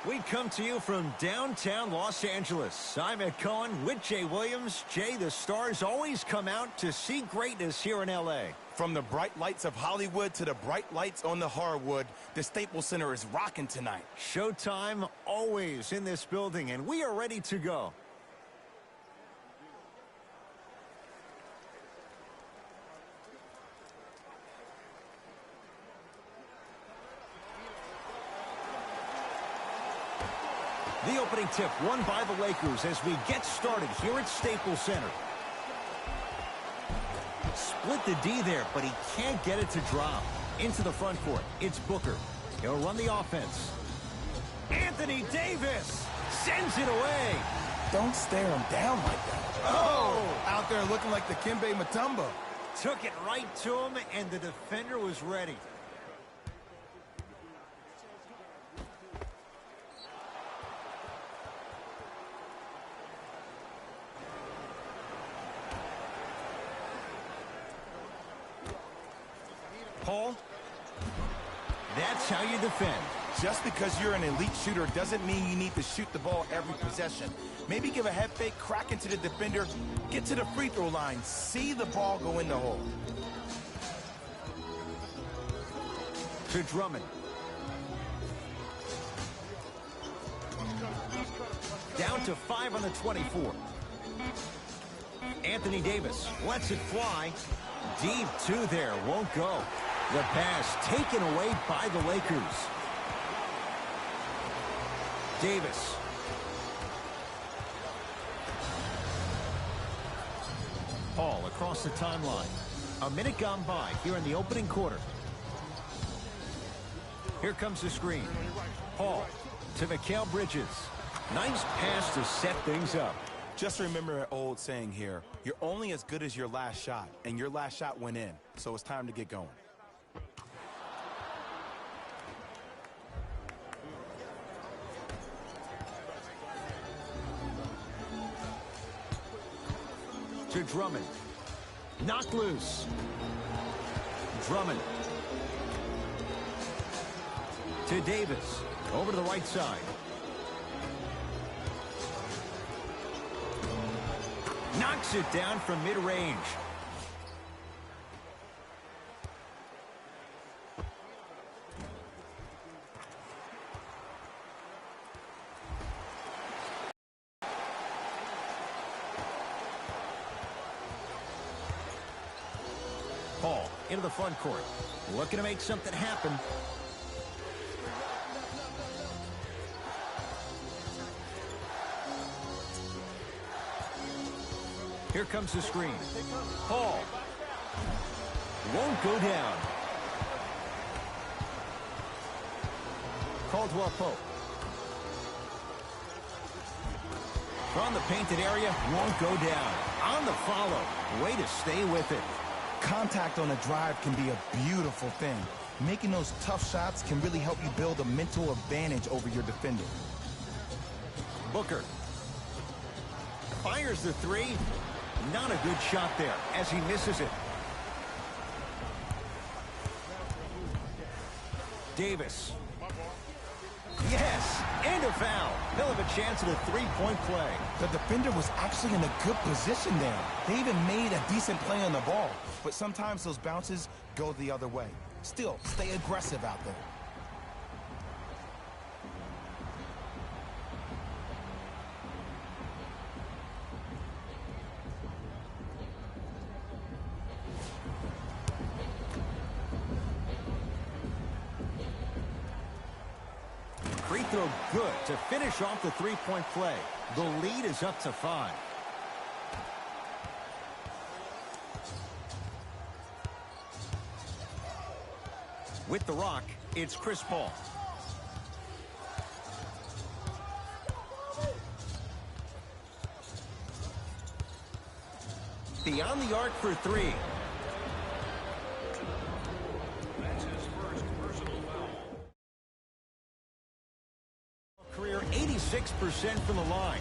We come to you from downtown Los Angeles. I'm Ed Cohen with Jay Williams. Jay, the stars always come out to see greatness here in L.A. From the bright lights of Hollywood to the bright lights on the hardwood, the Staples Center is rocking tonight. Showtime always in this building, and we are ready to go. The opening tip won by the Lakers as we get started here at Staples Center. Split the D there, but he can't get it to drop. Into the front court, it's Booker. He'll run the offense. Anthony Davis sends it away. Don't stare him down like that. Oh! Out there looking like the Kimbe Mutombo. Took it right to him, and the defender was ready. Paul, that's how you defend. Just because you're an elite shooter doesn't mean you need to shoot the ball every possession. Maybe give a head fake, crack into the defender, get to the free throw line, see the ball go in the hole. To Drummond. Down to 5 on the 24. Anthony Davis lets it fly. Deep two there, won't go. The pass taken away by the Lakers. Davis. Paul across the timeline. A minute gone by here in the opening quarter. Here comes the screen. Paul to Mikal Bridges. Nice pass to set things up. Just remember an old saying here, you're only as good as your last shot, and your last shot went in, so it's time to get going. To Drummond. Knocked loose. Drummond. To Davis. Over to the right side. Knocks it down from mid-range. Paul into the front court. Looking to make something happen. Here comes the screen. Paul. Won't go down. Caldwell Pope. From the painted area, won't go down. On the follow. Way to stay with it. Contact on a drive can be a beautiful thing. Making those tough shots can really help you build a mental advantage over your defender. Booker. Fires the three. Not a good shot there as he misses it. Davis. Yes, and a foul. He'll have a chance at a three-point play. The defender was actually in a good position there. They even made a decent play on the ball, but sometimes those bounces go the other way. Still, stay aggressive out there. Free throw good to finish off the three-point play. The lead is up to 5. With the rock, it's Chris Paul. Beyond the arc for 3. Career 86% from the line.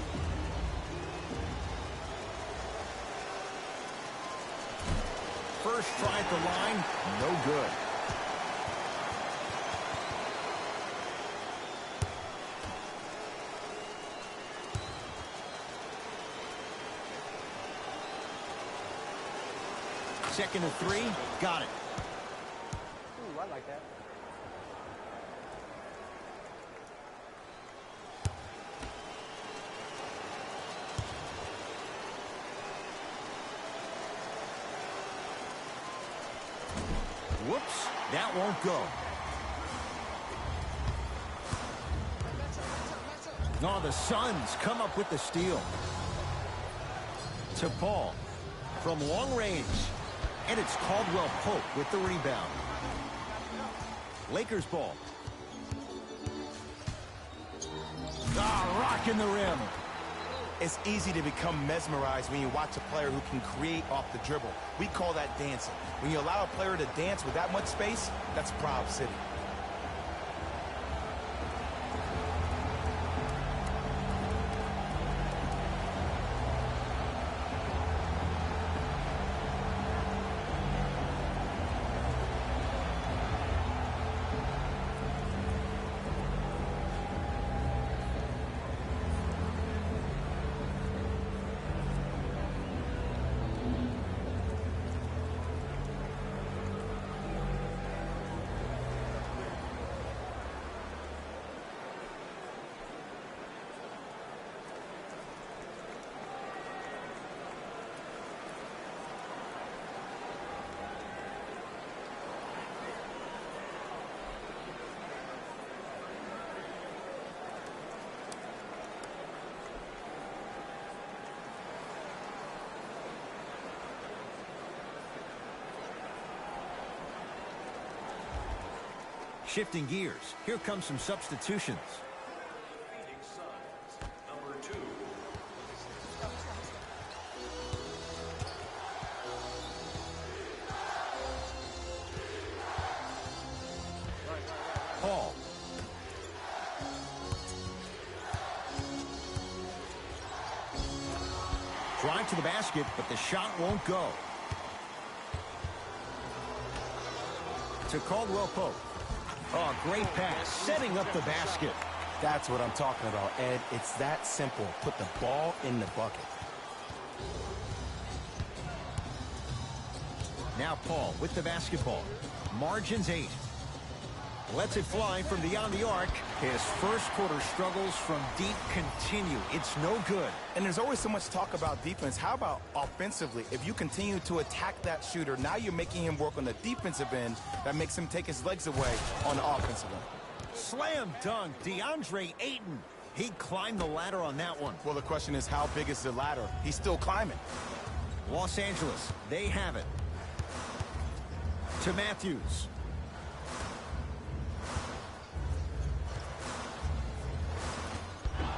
First try at the line, no good. Second and 3. Got it. Ooh, I like that. Whoops, that won't go. No, the Suns come up with the steal. To Paul from long range. And it's Caldwell Pope with the rebound. Lakers ball. Rocking the rim. It's easy to become mesmerized when you watch a player who can create off the dribble. We call that dancing. When you allow a player to dance with that much space, that's Proud City. Shifting gears. Here come some substitutions. Paul. Drive to the basket, but the shot won't go. To Caldwell Pope. Oh, great pass, setting up the basket. That's what I'm talking about, Ed. It's that simple. Put the ball in the bucket. Now Paul with the basketball. Margins 8. Lets it fly from beyond the arc. His first quarter struggles from deep continue. It's no good. And there's always so much talk about defense. How about offensively? If you continue to attack that shooter, now you're making him work on the defensive end. That makes him take his legs away on the offensive end. Slam dunk, DeAndre Ayton. He climbed the ladder on that one. Well, the question is, how big is the ladder? He's still climbing. Los Angeles, they have it. To Matthews.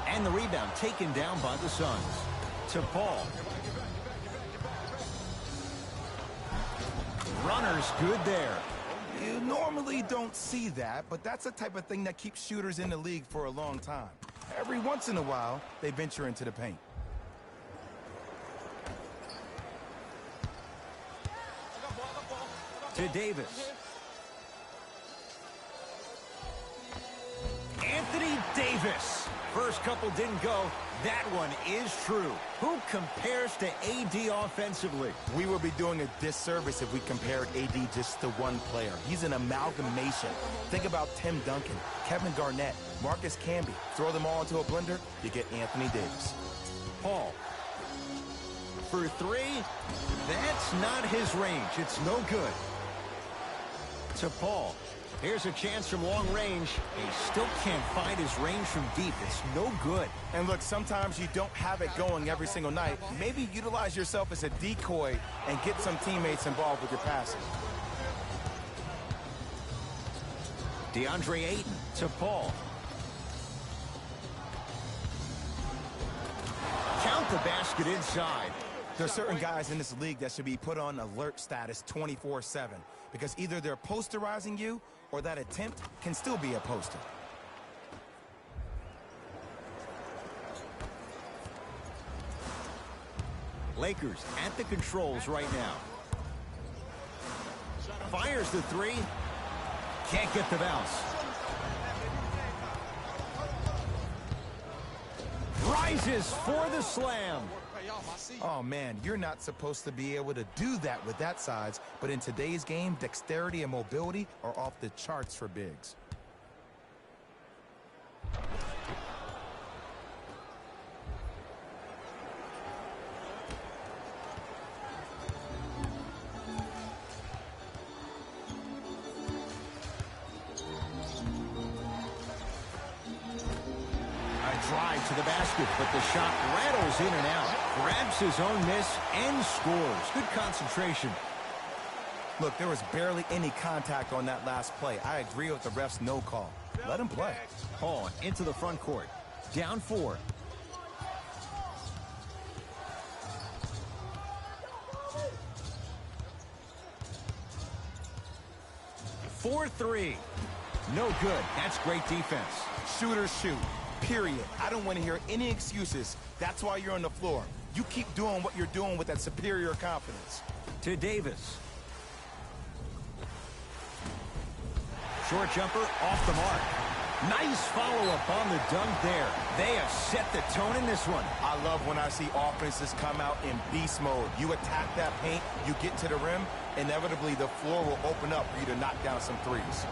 And the rebound taken down by the Suns. To Paul. Runner's good there. You normally don't see that, but that's the type of thing that keeps shooters in the league for a long time. Every once in a while, they venture into the paint. To Davis. Anthony Davis. First couple didn't go. That one is true. Who compares to AD offensively? We would be doing a disservice if we compared AD just to one player. He's an amalgamation. Think about Tim Duncan, Kevin Garnett, Marcus Camby. Throw them all into a blender, you get Anthony Davis. Paul. For 3, that's not his range. It's no good. To Paul. Here's a chance from long range. He still can't find his range from deep. It's no good. And look, sometimes you don't have it going every single night. Maybe utilize yourself as a decoy and get some teammates involved with your passing. DeAndre Ayton to Paul. Count the basket inside. There are certain guys in this league that should be put on alert status 24/7 because either they're posterizing you or that attempt can still be a poster. Lakers at the controls right now. Fires the 3. Can't get the bounce. Rises for the slam. Oh, man, you're not supposed to be able to do that with that size, but in today's game, dexterity and mobility are off the charts for bigs. Drive to the basket, but the shot rattles in and out. Grabs his own miss and scores. Good concentration. Look, there was barely any contact on that last play. I agree with the ref's no call. Let him play. Paul into the front court. Down 4. For 3. No good. That's great defense. Shooters shoot. Period. I don't want to hear any excuses. That's why you're on the floor. You keep doing what you're doing with that superior confidence. To Davis. Short jumper off the mark. Nice follow-up on the dunk there. They have set the tone in this one. I love when I see offenses come out in beast mode. You attack that paint, you get to the rim, inevitably the floor will open up for you to knock down some threes.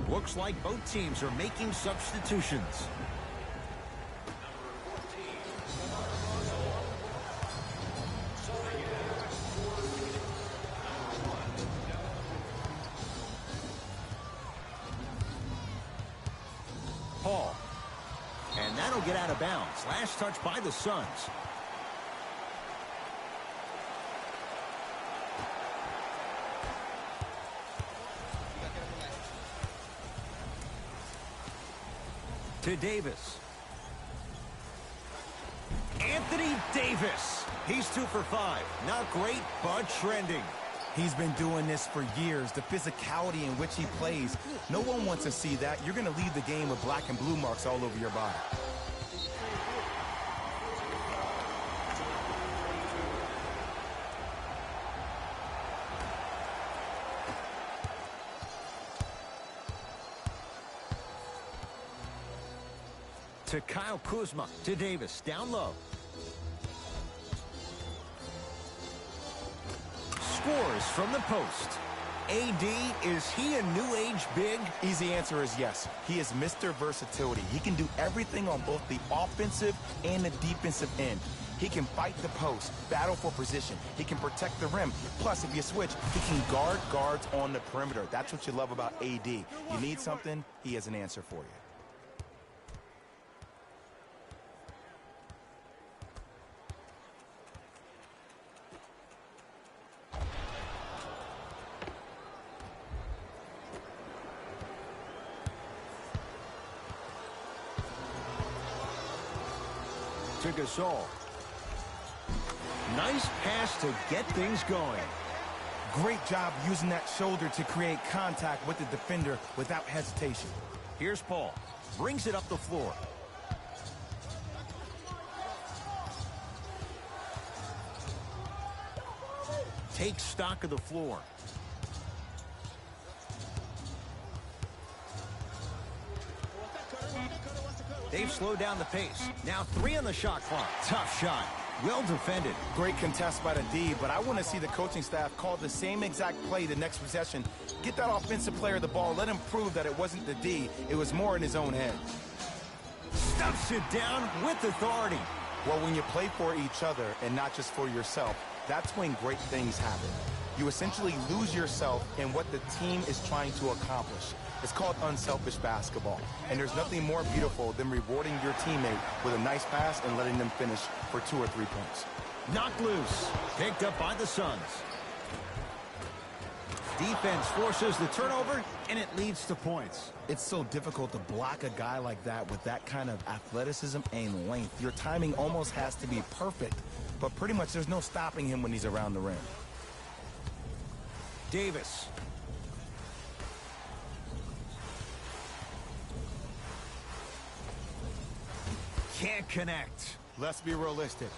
Looks like both teams are making substitutions. Paul. And that'll get out of bounds. Last touch by the Suns. To Davis. Anthony Davis. He's 2 for 5. Not great, but trending. He's been doing this for years. The physicality in which he plays. No one wants to see that. You're going to leave the game with black and blue marks all over your body. To Kuzma. To Davis. Down low. Scores from the post. AD, is he a new age big? Easy answer is yes. He is Mr. Versatility. He can do everything on both the offensive and the defensive end. He can fight the post, battle for position. He can protect the rim. Plus, if you switch, he can guard guards on the perimeter. That's what you love about AD. You need something, he has an answer for you. To Gasol. Nice pass to get things going. Great job using that shoulder to create contact with the defender without hesitation. Here's Paul. Brings it up the floor. Takes stock of the floor. They've slowed down the pace. Now 3 on the shot clock. Tough shot. Well defended. Great contest by the D, but I want to see the coaching staff call the same exact play the next possession. Get that offensive player the ball. Let him prove that it wasn't the D. It was more in his own head. Stuffs it down with authority. Well, when you play for each other and not just for yourself, that's when great things happen. You essentially lose yourself in what the team is trying to accomplish. It's called unselfish basketball, and there's nothing more beautiful than rewarding your teammate with a nice pass and letting them finish for 2 or 3 points. Knocked loose. Picked up by the Suns. Defense forces the turnover, and it leads to points. It's so difficult to block a guy like that with that kind of athleticism and length. Your timing almost has to be perfect, but pretty much there's no stopping him when he's around the rim. Davis. Can't connect. Let's be realistic.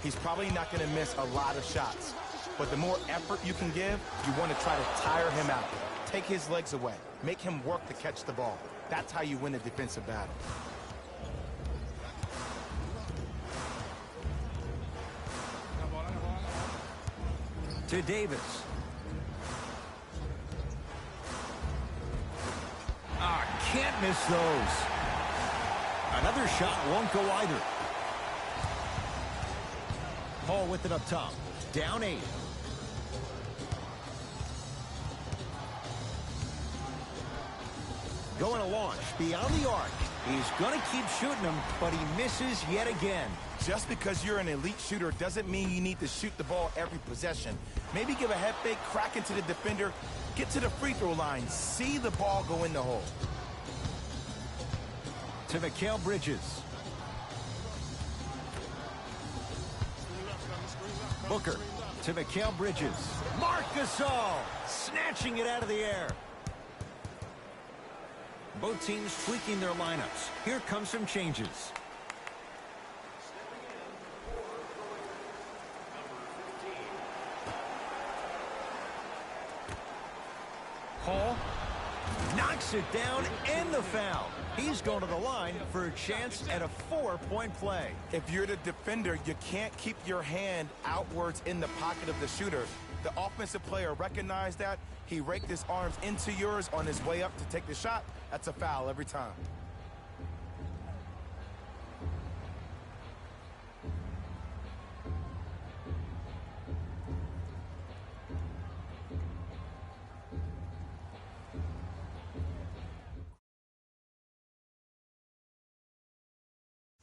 He's probably not going to miss a lot of shots. But the more effort you can give, you want to try to tire him out. Take his legs away. Make him work to catch the ball. That's how you win a defensive battle. To Davis. Can't miss those. Another shot won't go either. Paul with it up top. Down 8. Going to launch beyond the arc. He's going to keep shooting them, but he misses yet again. Just because you're an elite shooter doesn't mean you need to shoot the ball every possession. Maybe give a head fake, crack into the defender, get to the free throw line, see the ball go in the hole. To Mikal Bridges. Booker to Mikal Bridges. Marc Gasol snatching it out of the air. Both teams tweaking their lineups. Here comes some changes. Paul knocks it down and the foul. He's going to the line for a chance at a 4-point play. If you're the defender, you can't keep your hand outwards in the pocket of the shooter. The offensive player recognized that. He raked his arms into yours on his way up to take the shot. That's a foul every time.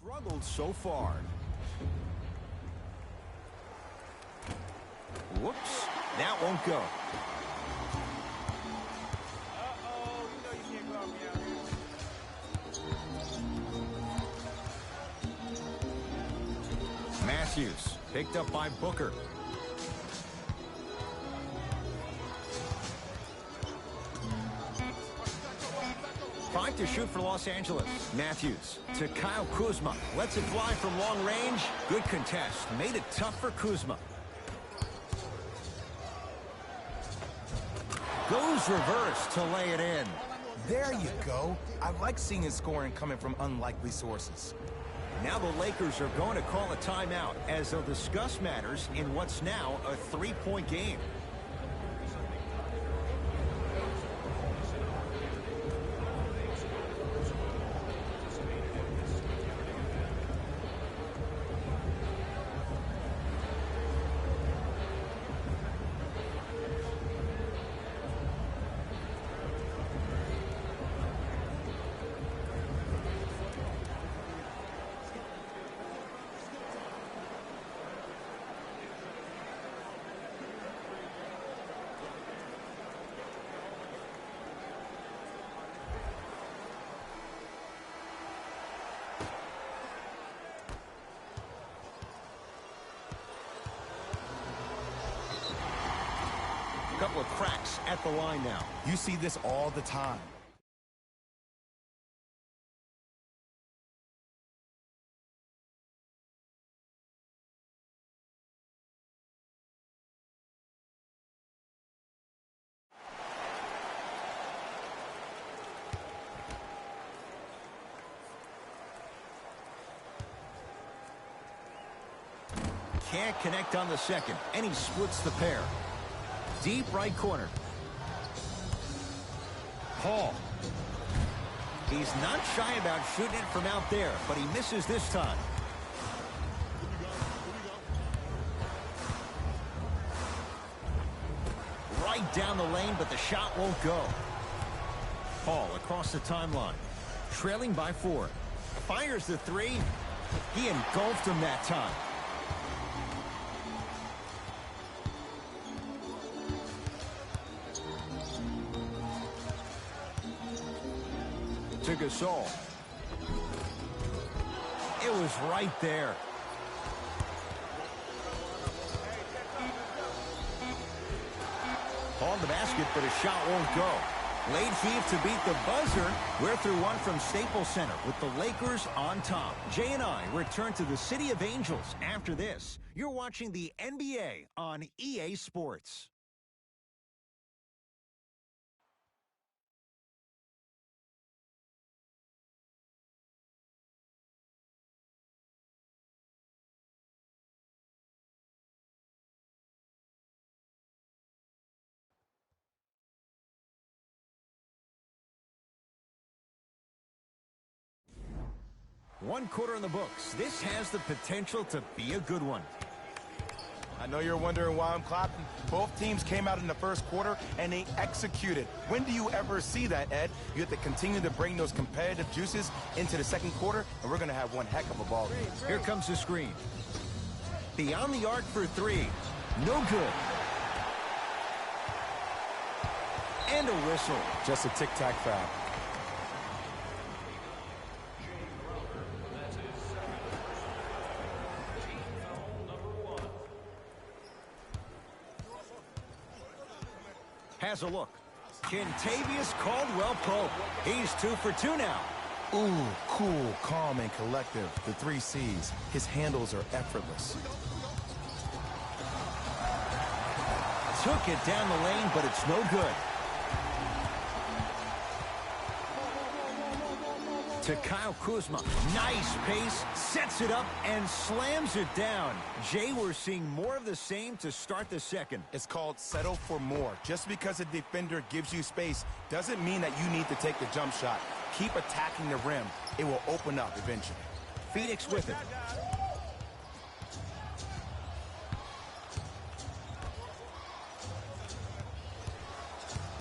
Struggled so far. Whoops, that won't go. Matthews picked up by Booker. Five to shoot for Los Angeles. Matthews to Kyle Kuzma. Lets it fly from long range. Good contest. Made it tough for Kuzma. Goes reverse to lay it in. There you go. I like seeing scoring coming from unlikely sources. Now the Lakers are going to call a timeout as they'll discuss matters in what's now a 3-point game. Couple of cracks at the line now. You see this all the time. Can't connect on the second, and he splits the pair. Deep right corner. Paul. He's not shy about shooting it from out there, but he misses this time. right down the lane, but the shot won't go. Paul across the timeline, trailing by 4. Fires the 3. He engulfed him that time. To Gasol. It was right there. On the basket, but a shot won't go. Late heave to beat the buzzer. We're through one from Staples Center with the Lakers on top. Jay and I return to the City of Angels after this. You're watching the NBA on EA Sports. One quarter in the books. This has the potential to be a good one. I know you're wondering why I'm clapping. Both teams came out in the first quarter, and they executed. When do you ever see that, Ed? You have to continue to bring those competitive juices into the second quarter, and we're going to have one heck of a ball game. Here comes the screen. Beyond the arc for 3. No good. And a whistle. Just a tic-tac foul. Has a look. Kentavious Caldwell-Pope. He's 2 for 2 now. Ooh, cool, calm, and collective. The 3 C's. His handles are effortless. Took it down the lane, but it's no good. To Kyle Kuzma. Nice pace, sets it up, and slams it down. Jay, we're seeing more of the same to start the second. It's called settle for more. Just because a defender gives you space doesn't mean that you need to take the jump shot. Keep attacking the rim. It will open up eventually. Phoenix with it.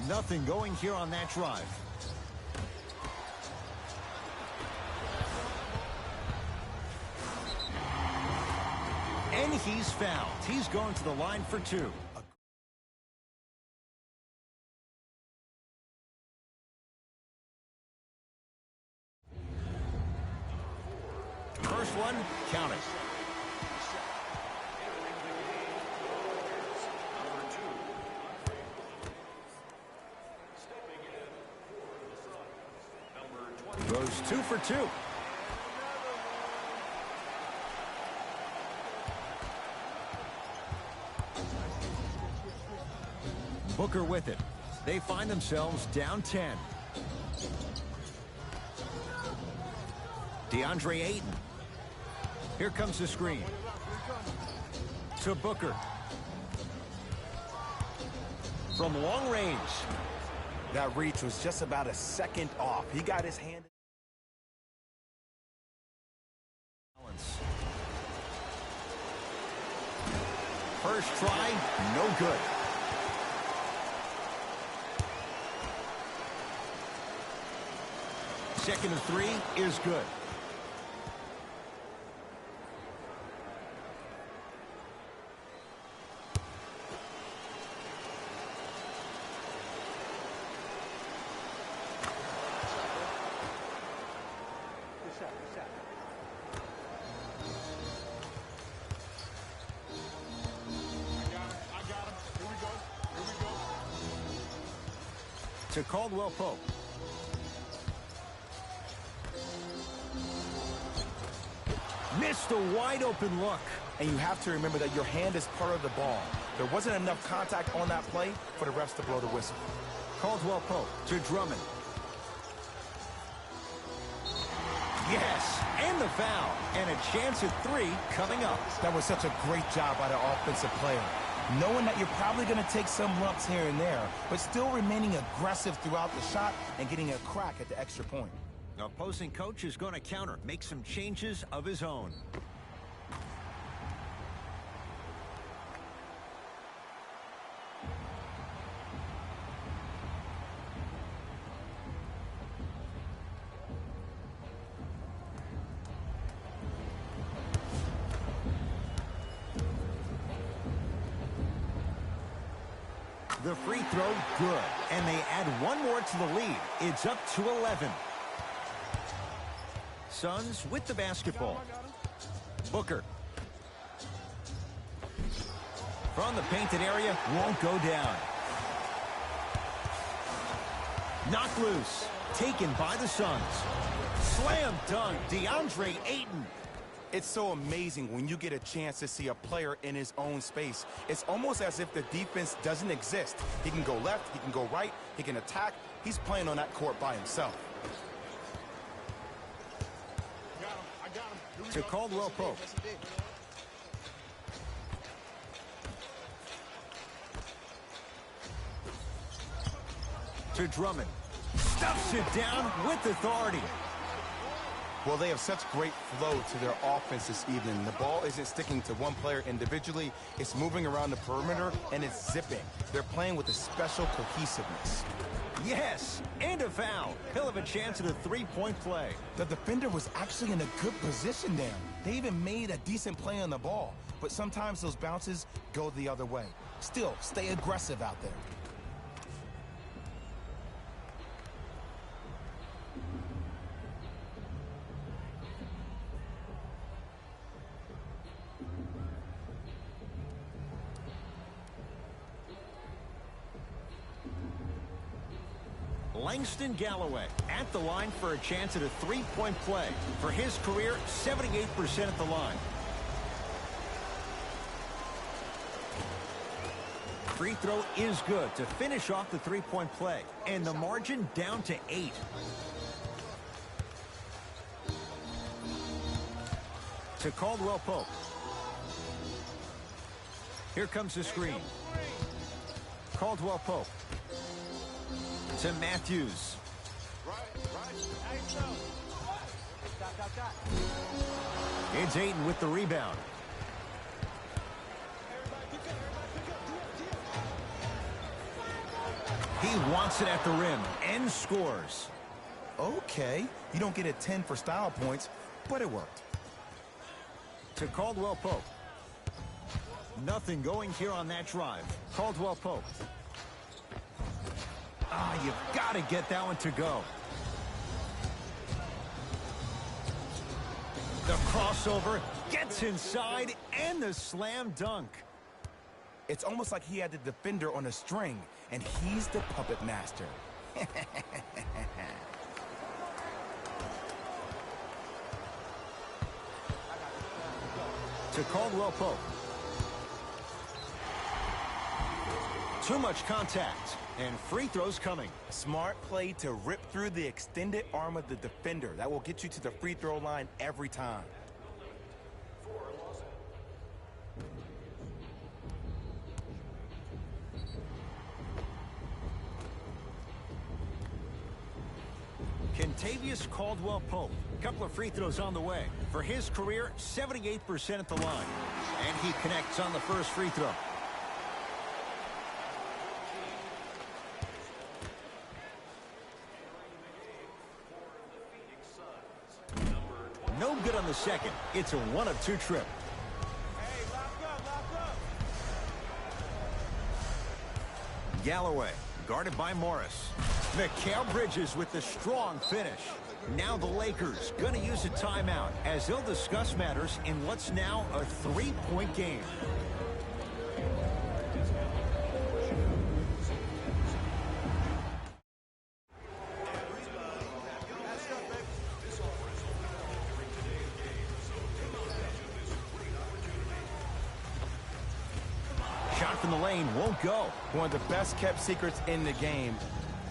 Nothing going here on that drive. And he's fouled. He's going to the line for 2. First one, count it. Goes 2 for 2. Booker with it. They find themselves down 10. DeAndre Ayton. Here comes the screen. To Booker. From long range. That reach was just about a second off. He got his hand. First try, no good. Second of 3 is good. To Caldwell-Pope. Missed a wide-open look. And you have to remember that your hand is part of the ball. There wasn't enough contact on that play for the refs to blow the whistle. Caldwell-Pope to Drummond. Yes, and the foul. And a chance at 3 coming up. That was such a great job by the offensive player. Knowing that you're probably going to take some lumps here and there, but still remaining aggressive throughout the shot and getting a crack at the extra point. The opposing coach is going to counter, make some changes of his own. The free throw, good. And they add one more to the lead. It's up to 11. Suns with the basketball. Booker. From the painted area, won't go down. Knocked loose. Taken by the Suns. Slam dunk, DeAndre Ayton. It's so amazing when you get a chance to see a player in his own space. It's almost as if the defense doesn't exist. He can go left, he can go right, he can attack. He's playing on that court by himself. I got him. To Caldwell Pope. To Drummond. Stuffs it down with authority. Well, they have such great flow to their offense this evening. The ball isn't sticking to one player individually. It's moving around the perimeter, and it's zipping. They're playing with a special cohesiveness. Yes, and a foul. He'll have a chance at a three-point play. The defender was actually in a good position there. They even made a decent play on the ball, but sometimes those bounces go the other way. Still, stay aggressive out there. Langston Galloway at the line for a chance at a three-point play. For his career, 78% at the line. Free throw is good to finish off the three-point play. And the margin down to 8. To Caldwell Pope. Here comes the screen. Caldwell Pope. To Matthews. It's Ayton with the rebound. He wants it at the rim and scores. Okay, you don't get a 10 for style points, but it worked. To Caldwell Pope. Nothing going here on that drive. Caldwell Pope. You've got to get that one to go. The crossover gets inside and the slam dunk. It's almost like he had the defender on a string, and he's the puppet master. To Caldwell Pope. Too much contact. And free throws coming. Smart play to rip through the extended arm of the defender. That will get you to the free throw line every time. Kentavious Caldwell Pope. A couple of free throws on the way. For his career, 78% at the line. And he connects on the first free throw. No good on the second. It's a 1 of 2 trip. Hey, lock up. Galloway, guarded by Morris. Mikal Bridges with the strong finish. Now the Lakers going to use a timeout as they'll discuss matters in what's now a 3-point game. Shot from the lane won't go. One of the best kept secrets in the game.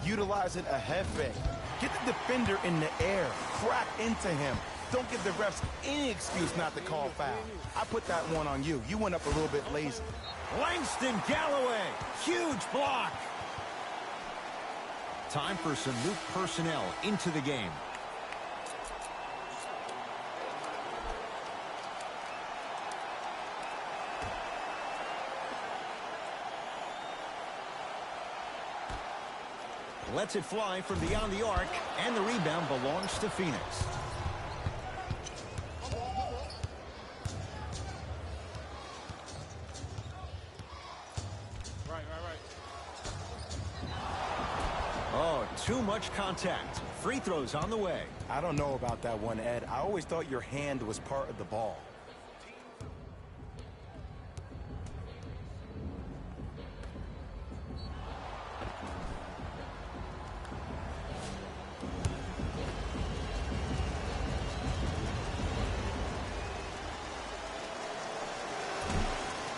Utilizing a head fake. Get the defender in the air. Crack into him. Don't give the refs any excuse not to call foul. I put that one on you. You went up a little bit lazy. Langston Galloway. Huge block. Time for some new personnel into the game. Lets it fly from beyond the arc, and the rebound belongs to Phoenix. Right. too much contact. Free throws on the way. I don't know about that one, Ed. I always thought your hand was part of the ball.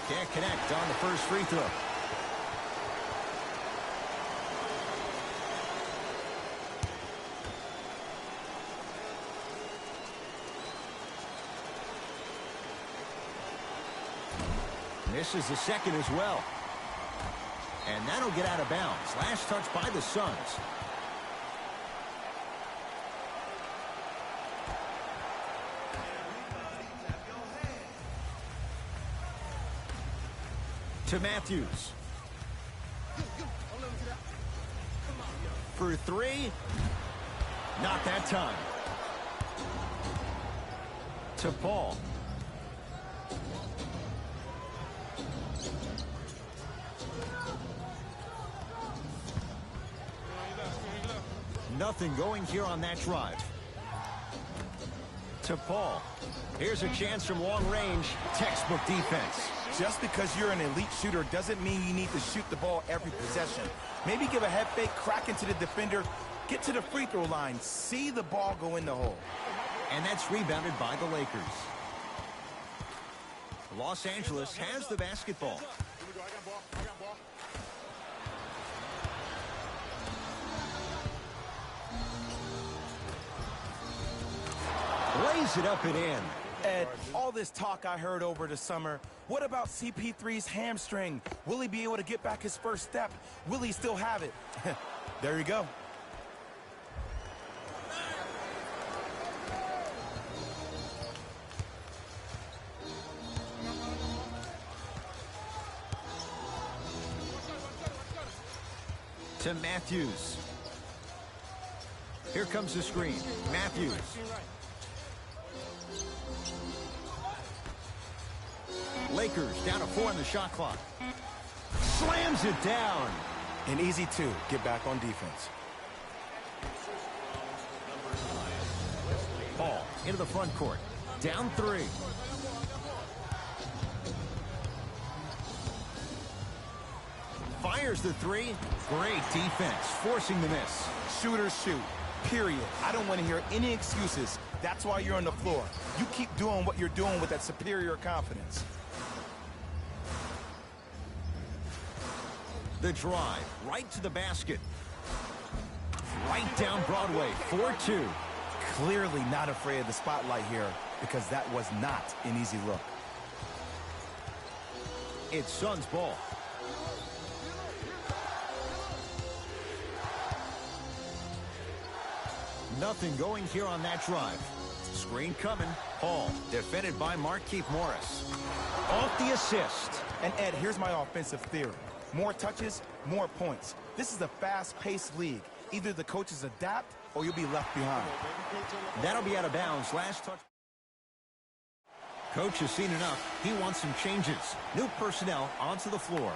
Can't connect on the first free throw. Misses the second as well. And that'll get out of bounds. Last touch by the Suns. To Matthews. For three. Not that time. To Paul. Nothing going here on that drive. To Paul. Here's a chance from long range. Textbook defense. Just because you're an elite shooter doesn't mean you need to shoot the ball every possession. Maybe give a head fake, crack into the defender, get to the free throw line, see the ball go in the hole. And that's rebounded by the Lakers. Los Angeles has the basketball. Here we go. I got ball. I got ball. Lays it up and in. Ed, all this talk I heard over the summer, what about CP3's hamstring? Will he be able to get back his first step? Will he still have it? There you go. To Matthews. Here comes the screen. Matthews. Lakers down to 4 on the shot clock. Slams it down. An easy two. Get back on defense. Ball into the front court. Down 3. Fires the 3. Great defense, forcing the miss. Shooters shoot. Period. I don't want to hear any excuses. That's why you're on the floor. You keep doing what you're doing with that superior confidence. The drive, right to the basket. Right down Broadway, 4-2. Clearly not afraid of the spotlight here because that was not an easy look. It's Suns ball. Nothing going here on that drive. Screen coming. Paul, defended by Markieff Morris. Off the assist. And Ed, here's my offensive theory. More touches, more points. This is a fast-paced league. Either the coaches adapt or you'll be left behind. That'll be out of bounds. Last touch. Coach has seen enough. He wants some changes. New personnel onto the floor.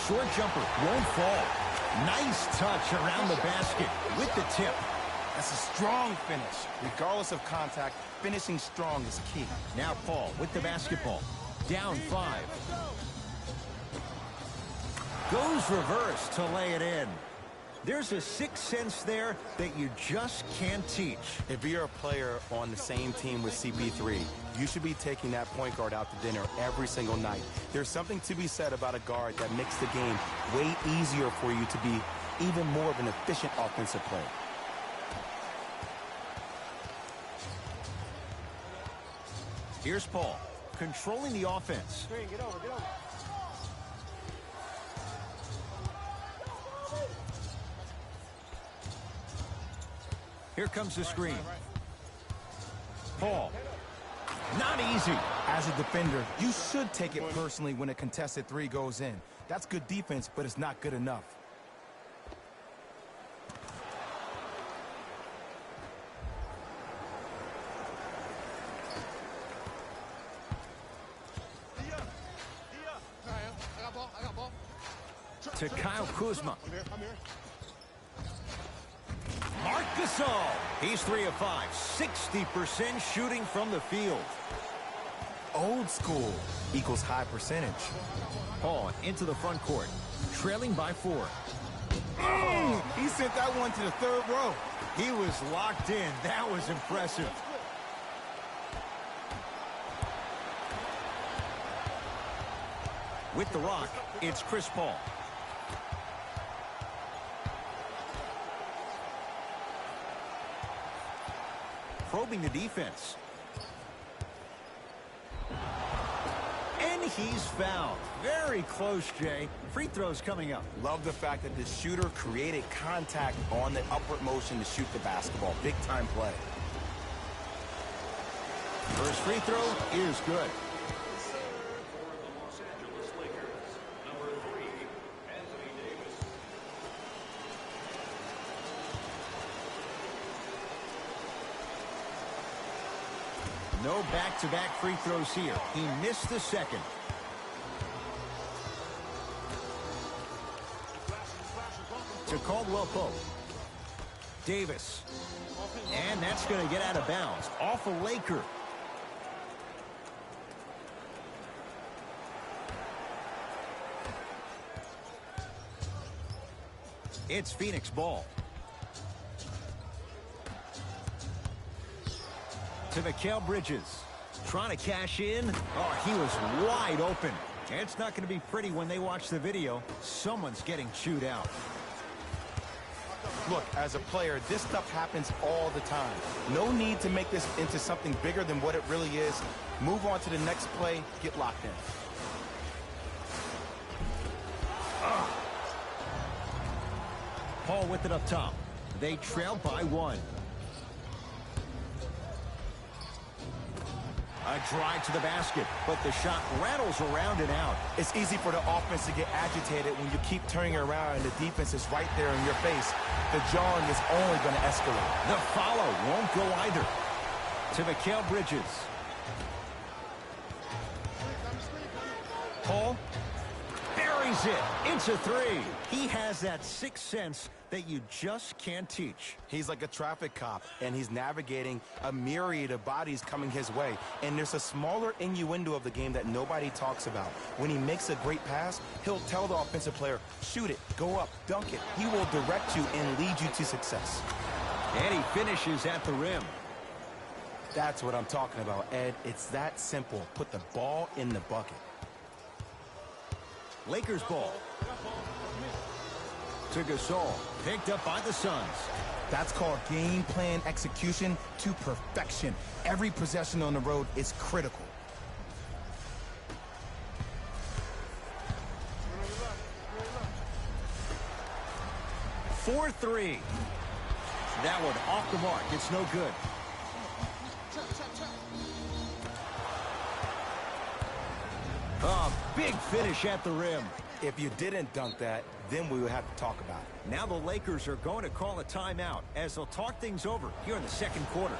Short jumper won't fall. Nice touch around the basket with the tip. That's a strong finish. Regardless of contact, finishing strong is key. Now Paul with the basketball. Down 5. Goes reverse to lay it in. There's a sixth sense there that you just can't teach. If you're a player on the same team with CP3, you should be taking that point guard out to dinner every single night. There's something to be said about a guard that makes the game way easier for you to be even more of an efficient offensive player. Here's Paul, controlling the offense. Screen, get over, get over. Here comes the screen. Paul. Not easy. As a defender, you should take it personally when a contested 3 goes in. That's good defense, but it's not good enough. to Kyle Kuzma. I'm here. Marc Gasol. He's 3 of 5. 60% shooting from the field. Old school equals high percentage. Paul into the front court. Trailing by 4. He sent that one to the third row. He was locked in. That was impressive. With the rock, it's Chris Paul. Probing the defense. And he's fouled. Very close, Jay. Free throws coming up. Love the fact that the shooter created contact on the upward motion to shoot the basketball. Big time play. First free throw is good. No back-to-back free throws here. He missed the second. To Caldwell Pope. Davis. And that's going to get out of bounds. Off a Laker. It's Phoenix ball. To Mikal Bridges. Trying to cash in. Oh, he was wide open. It's not going to be pretty when they watch the video. Someone's getting chewed out. Look, as a player, this stuff happens all the time. No need to make this into something bigger than what it really is. Move on to the next play. Get locked in. Paul with it up top. They trail by 1. A drive to the basket, but the shot rattles around and out. It's easy for the offense to get agitated when you keep turning around and the defense is right there in your face. The jawing is only going to escalate. The follow won't go either. To Mikal Bridges. Paul buries it. It's a 3. He has that sixth sense that you just can't teach. He's like a traffic cop, and he's navigating a myriad of bodies coming his way. And there's a smaller innuendo of the game that nobody talks about. When he makes a great pass, he'll tell the offensive player, shoot it, go up, dunk it. He will direct you and lead you to success. And he finishes at the rim. That's what I'm talking about, Ed. It's that simple. Put the ball in the bucket. Lakers ball. To Gasol. Picked up by the Suns. That's called game plan execution to perfection. Every possession on the road is critical. For 3. That one off the mark. It's no good. A big finish at the rim. If you didn't dunk that, then we would have to talk about it. Now the Lakers are going to call a timeout as they'll talk things over here in the second quarter.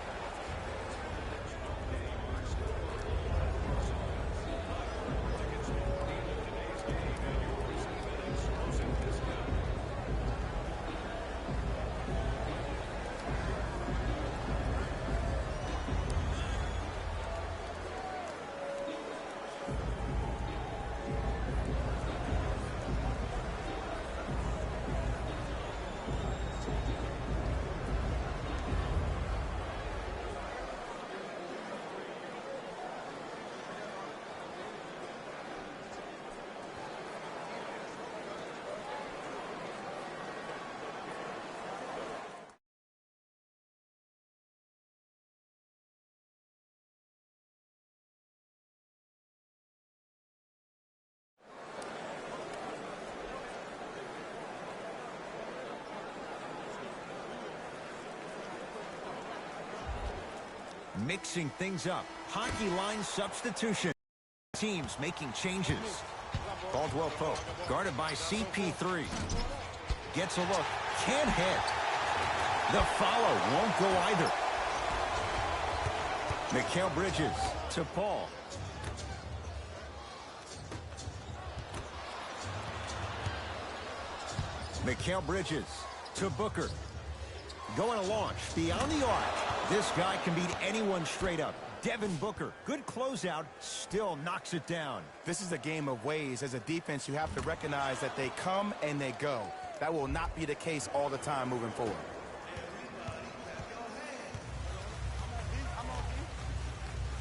Mixing things up. Hockey line substitution. Teams making changes. Caldwell Pope guarded by CP3. Gets a look. Can't hit. The follow won't go either. Mikal Bridges to Paul. Mikal Bridges to Booker. Going to launch beyond the arc. This guy can beat anyone straight up. Devin Booker, good closeout, still knocks it down. This is a game of ways. As a defense, you have to recognize that they come and they go. That will not be the case all the time moving forward.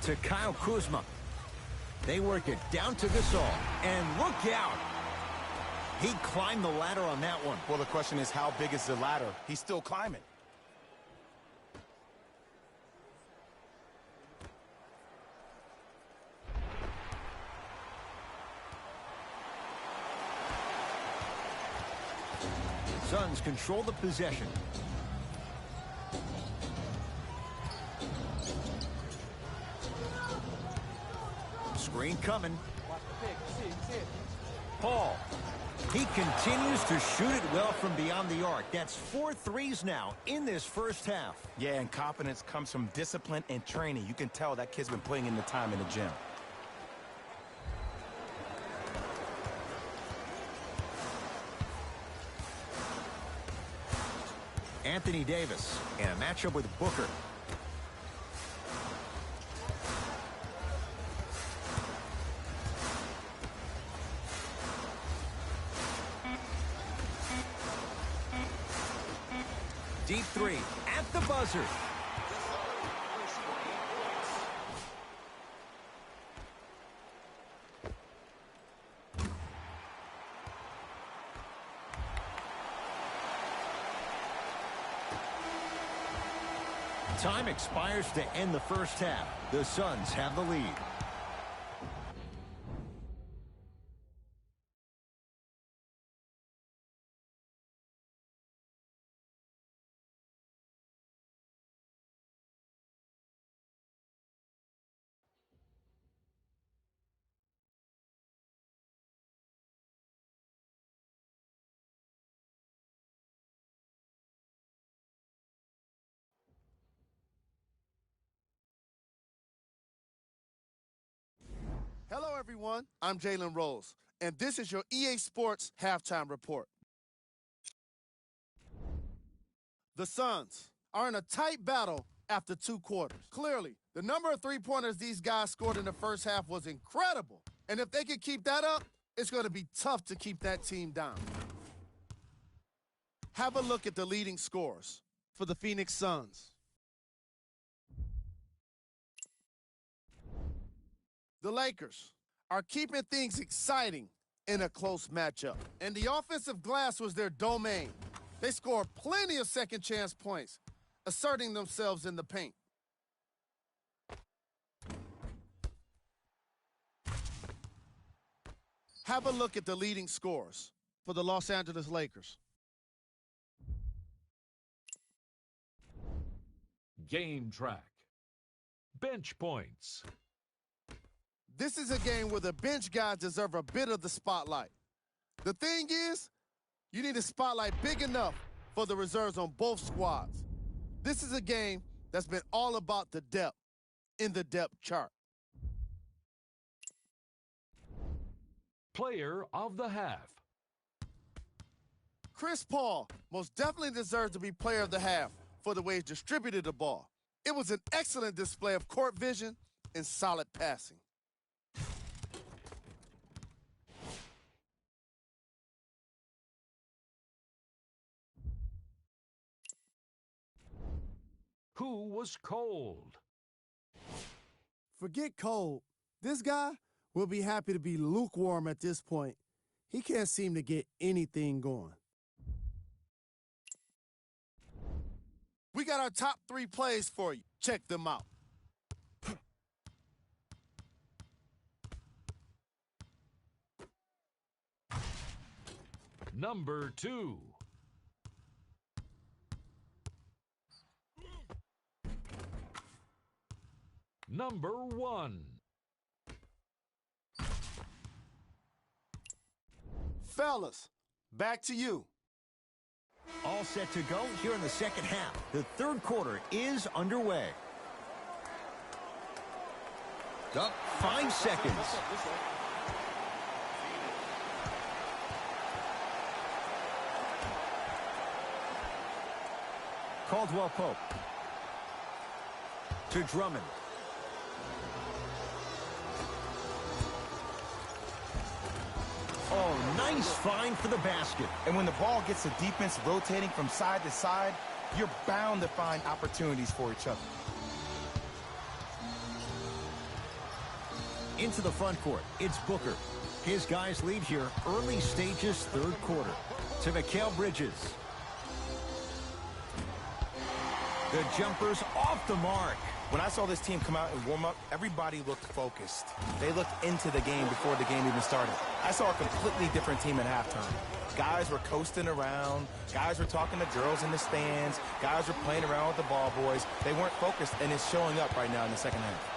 To Kyle Kuzma. They work it down to Gasol. And look out. He climbed the ladder on that one. Well, the question is, how big is the ladder? He's still climbing. Suns control the possession. Screen coming. Paul. He continues to shoot it well from beyond the arc. That's 4 threes now in this first half. Yeah, and confidence comes from discipline and training. You can tell that kid's been putting in the time in the gym. Anthony Davis in a matchup with Booker. Deep three at the buzzer. Time expires to end the first half. The Suns have the lead. Hello, everyone. I'm Jalen Rose, and this is your EA Sports Halftime Report. The Suns are in a tight battle after 2 quarters. Clearly, the number of three-pointers these guys scored in the first half was incredible, and if they can keep that up, it's going to be tough to keep that team down. Have a look at the leading scorers for the Phoenix Suns. The Lakers are keeping things exciting in a close matchup. And the offensive glass was their domain. They scored plenty of second-chance points, asserting themselves in the paint. Have a look at the leading scorers for the Los Angeles Lakers. Game track. Bench points. This is a game where the bench guys deserve a bit of the spotlight. The thing is, you need a spotlight big enough for the reserves on both squads. This is a game that's been all about the depth in the depth chart. Player of the half. Chris Paul most definitely deserves to be player of the half for the way he distributed the ball. It was an excellent display of court vision and solid passing. Who was cold? Forget cold. This guy will be happy to be lukewarm at this point. He can't seem to get anything going. We got our top 3 plays for you. Check them out. Number 2. Number 1. Fellas, back to you. All set to go here in the second half. The third quarter is underway. Up 5 seconds. Caldwell Pope. To Drummond. Oh, nice find for the basket. And when the ball gets the defense rotating from side to side, you're bound to find opportunities for each other. Into the front court, it's Booker. His guys lead here, early stages, third quarter. To Mikal Bridges. The jumper's off the mark. When I saw this team come out and warm up, everybody looked focused. They looked into the game before the game even started. I saw a completely different team at halftime. Guys were coasting around. Guys were talking to girls in the stands. Guys were playing around with the ball boys. They weren't focused, and it's showing up right now in the second half.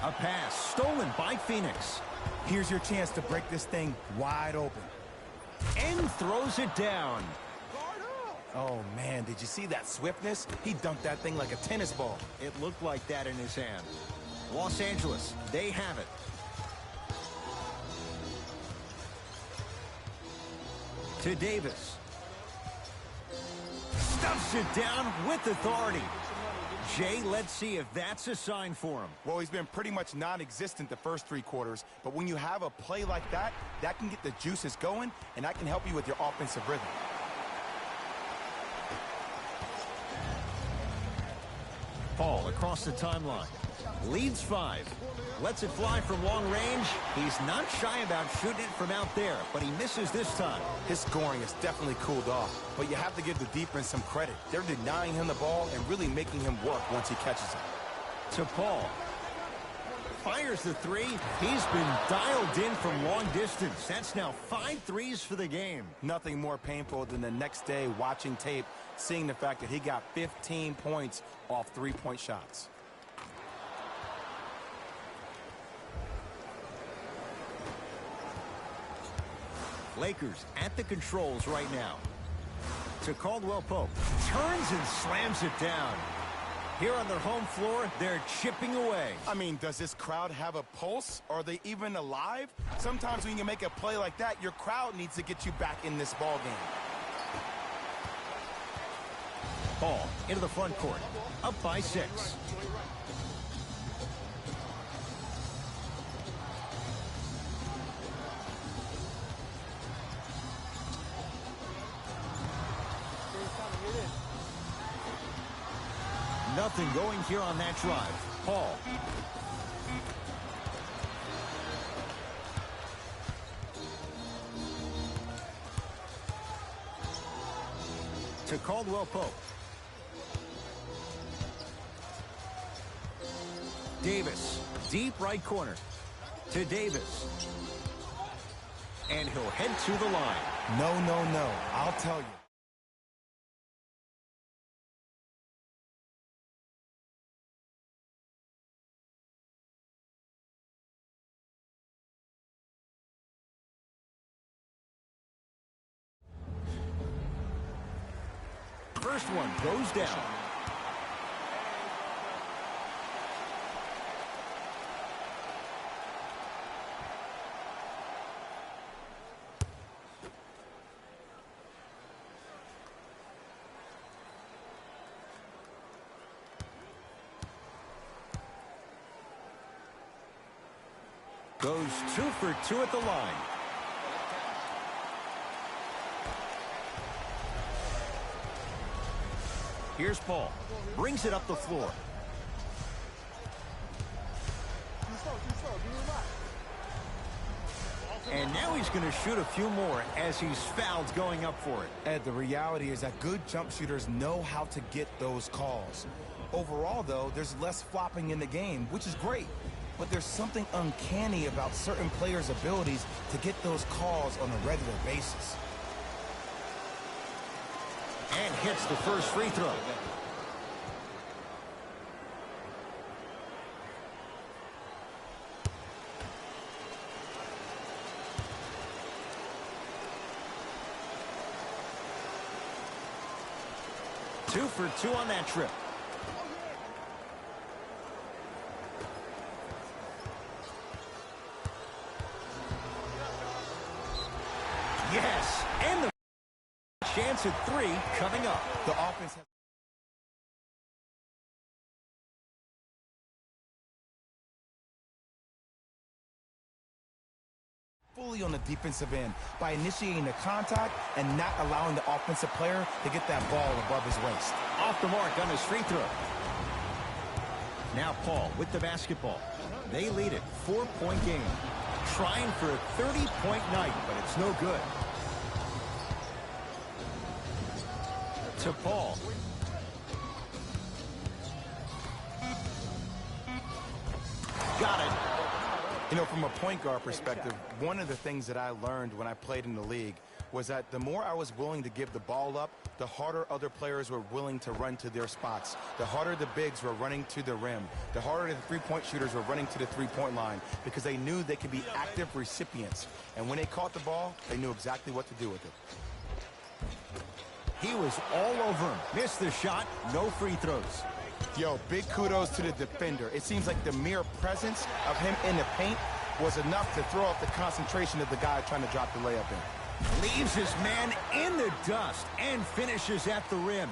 A pass stolen by Phoenix. Here's your chance to break this thing wide open. And throws it down. Oh, man, did you see that swiftness? He dunked that thing like a tennis ball. It looked like that in his hand. Los Angeles, they have it. To Davis. Stuffs it down with authority. Jay, let's see if that's a sign for him. Well, he's been pretty much non-existent the first three quarters, but when you have a play like that, that can get the juices going, and that can help you with your offensive rhythm. Paul across the timeline. Leads 5. Lets it fly from long range. He's not shy about shooting it from out there, but he misses this time. His scoring has definitely cooled off, but you have to give the defense some credit. They're denying him the ball and really making him work once he catches it. To Paul. Fires the three. He's been dialed in from long distance. That's now 5 threes for the game. Nothing more painful than the next day watching tape, seeing the fact that he got 15 points off three-point shots. Lakers at the controls right now. To Caldwell Pope. Turns and slams it down. Here on their home floor, they're chipping away. I mean, does this crowd have a pulse? Are they even alive? Sometimes when you make a play like that, your crowd needs to get you back in this ball game. Ball into the front court. Up by 6. Nothing going here on that drive. Paul. To Caldwell Pope. Davis. Deep right corner. To Davis. And he'll head to the line. No, no, no. I'll tell you. First one goes down. Goes 2 for 2 at the line. Here's Paul. Brings it up the floor. And now he's going to shoot a few more as he's fouled going up for it. Ed, the reality is that good jump shooters know how to get those calls. Overall, though, there's less flopping in the game, which is great. But there's something uncanny about certain players' abilities to get those calls on a regular basis. And hits the first free throw. Two for 2 on that trip. Yes, and the chance chance at 3 coming up. The offense has fully on the defensive end by initiating the contact and not allowing the offensive player to get that ball above his waist. Off the mark on his free throw. Now Paul with the basketball. They lead it, 4-point game. Trying for a 30-point night, but it's no good. To Paul. Got it. You know, from a point guard perspective, one of the things that I learned when I played in the league was that the more I was willing to give the ball up, the harder other players were willing to run to their spots. The harder the bigs were running to the rim. The harder the three-point shooters were running to the three-point line because they knew they could be active recipients. And when they caught the ball, they knew exactly what to do with it. He was all over him. Missed the shot. No free throws. Yo, big kudos to the defender. It seems like the mere presence of him in the paint was enough to throw off the concentration of the guy trying to drop the layup in. Leaves his man in the dust and finishes at the rim.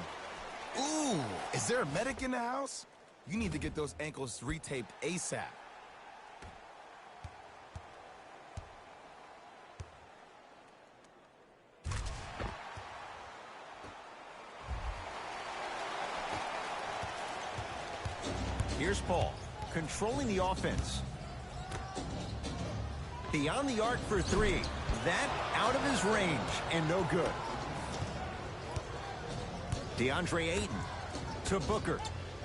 Ooh, is there a medic in the house? You need to get those ankles retaped ASAP. Here's Paul, controlling the offense. Beyond the arc for 3. That out of his range and no good. DeAndre Ayton to Booker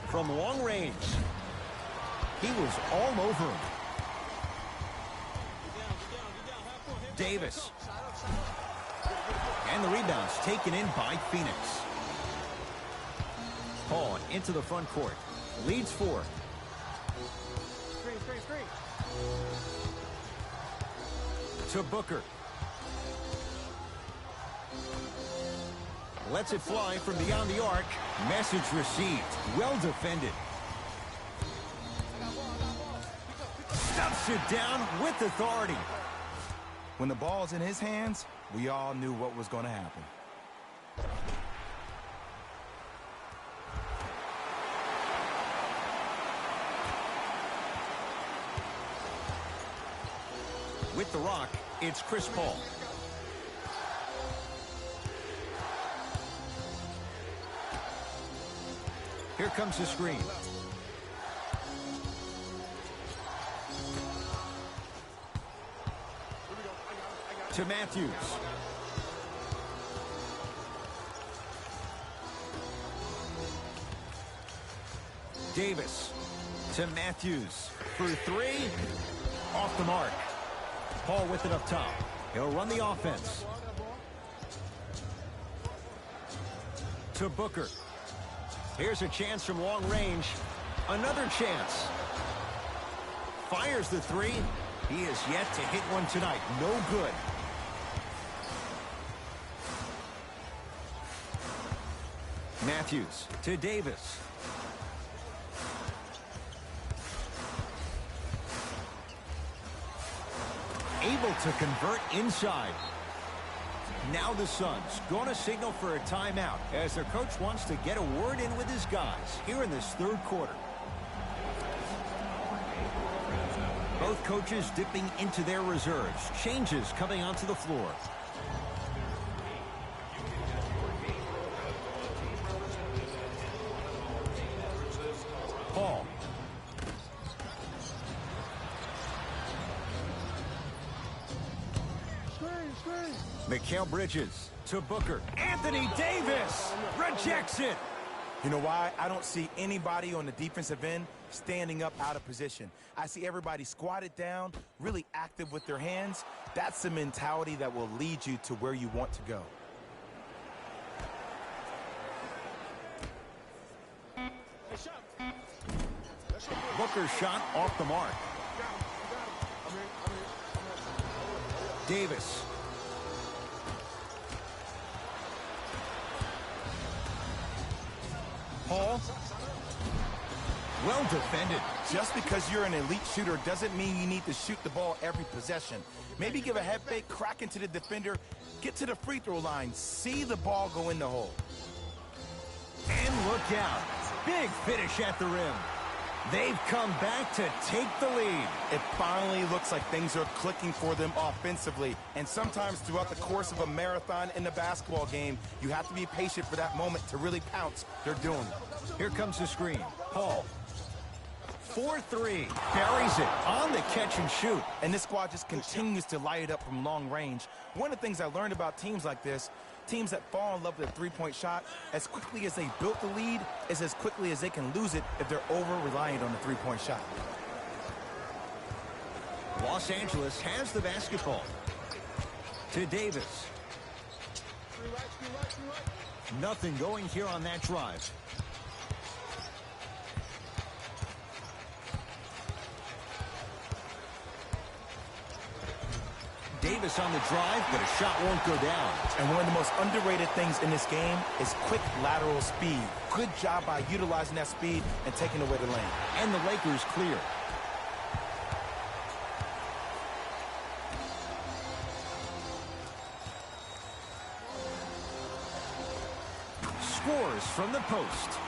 from long range. He was all over him. Davis. And the rebound's taken in by Phoenix. Paul into the front court. Leads 4. Screen. To Booker. Lets it fly from beyond the arc. Message received. Well defended. Stuffs it down with authority. When the ball's in his hands, we all knew what was going to happen. With the rock, it's Chris Paul. Here comes the screen. To Matthews. Davis to Matthews for 3. Off the mark. Paul with it up top. He'll run the offense. To Booker. Here's a chance from long range. Another chance. Fires the 3. He is yet to hit one tonight. No good. Matthews to Davis. Able to convert inside. Now the Suns going to signal for a timeout as their coach wants to get a word in with his guys here in this third quarter. Both coaches dipping into their reserves. Changes coming onto the floor. Paul. Mikal Bridges to Booker. Anthony Davis rejects it. You know why? I don't see anybody on the defensive end standing up out of position. I see everybody squatted down, really active with their hands. That's the mentality that will lead you to where you want to go. Booker's shot off the mark. Davis. Paul. Well defended. Just because you're an elite shooter doesn't mean you need to shoot the ball every possession. Maybe give a head fake, crack into the defender, get to the free throw line, see the ball go in the hole. And look out. Big finish at the rim. They've come back to take the lead. It finally looks like things are clicking for them offensively. And sometimes throughout the course of a marathon in a basketball game, you have to be patient for that moment to really pounce. They're doing it. Here comes the screen. Paul. 4-3. Buries it on the catch and shoot. And this squad just continues to light it up from long range. One of the things I learned about teams like this, teams that fall in love with a three-point shot, as quickly as they built the lead, is as quickly as they can lose it if they're over-reliant on the three-point shot. Los Angeles has the basketball. To Davis. Nothing going here on that drive. Davis on the drive, but a shot won't go down. And one of the most underrated things in this game is quick lateral speed. Good job by utilizing that speed and taking away the lane. And the Lakers clear. Scores from the post.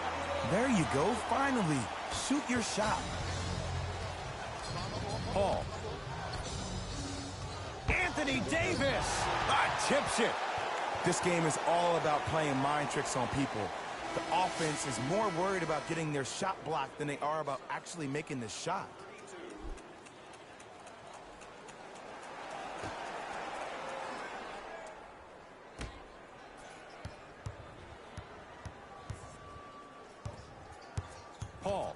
There you go, finally. Shoot your shot. Paul. Anthony Davis tips it. This game is all about playing mind tricks on people. The offense is more worried about getting their shot blocked than they are about actually making the shot. Paul.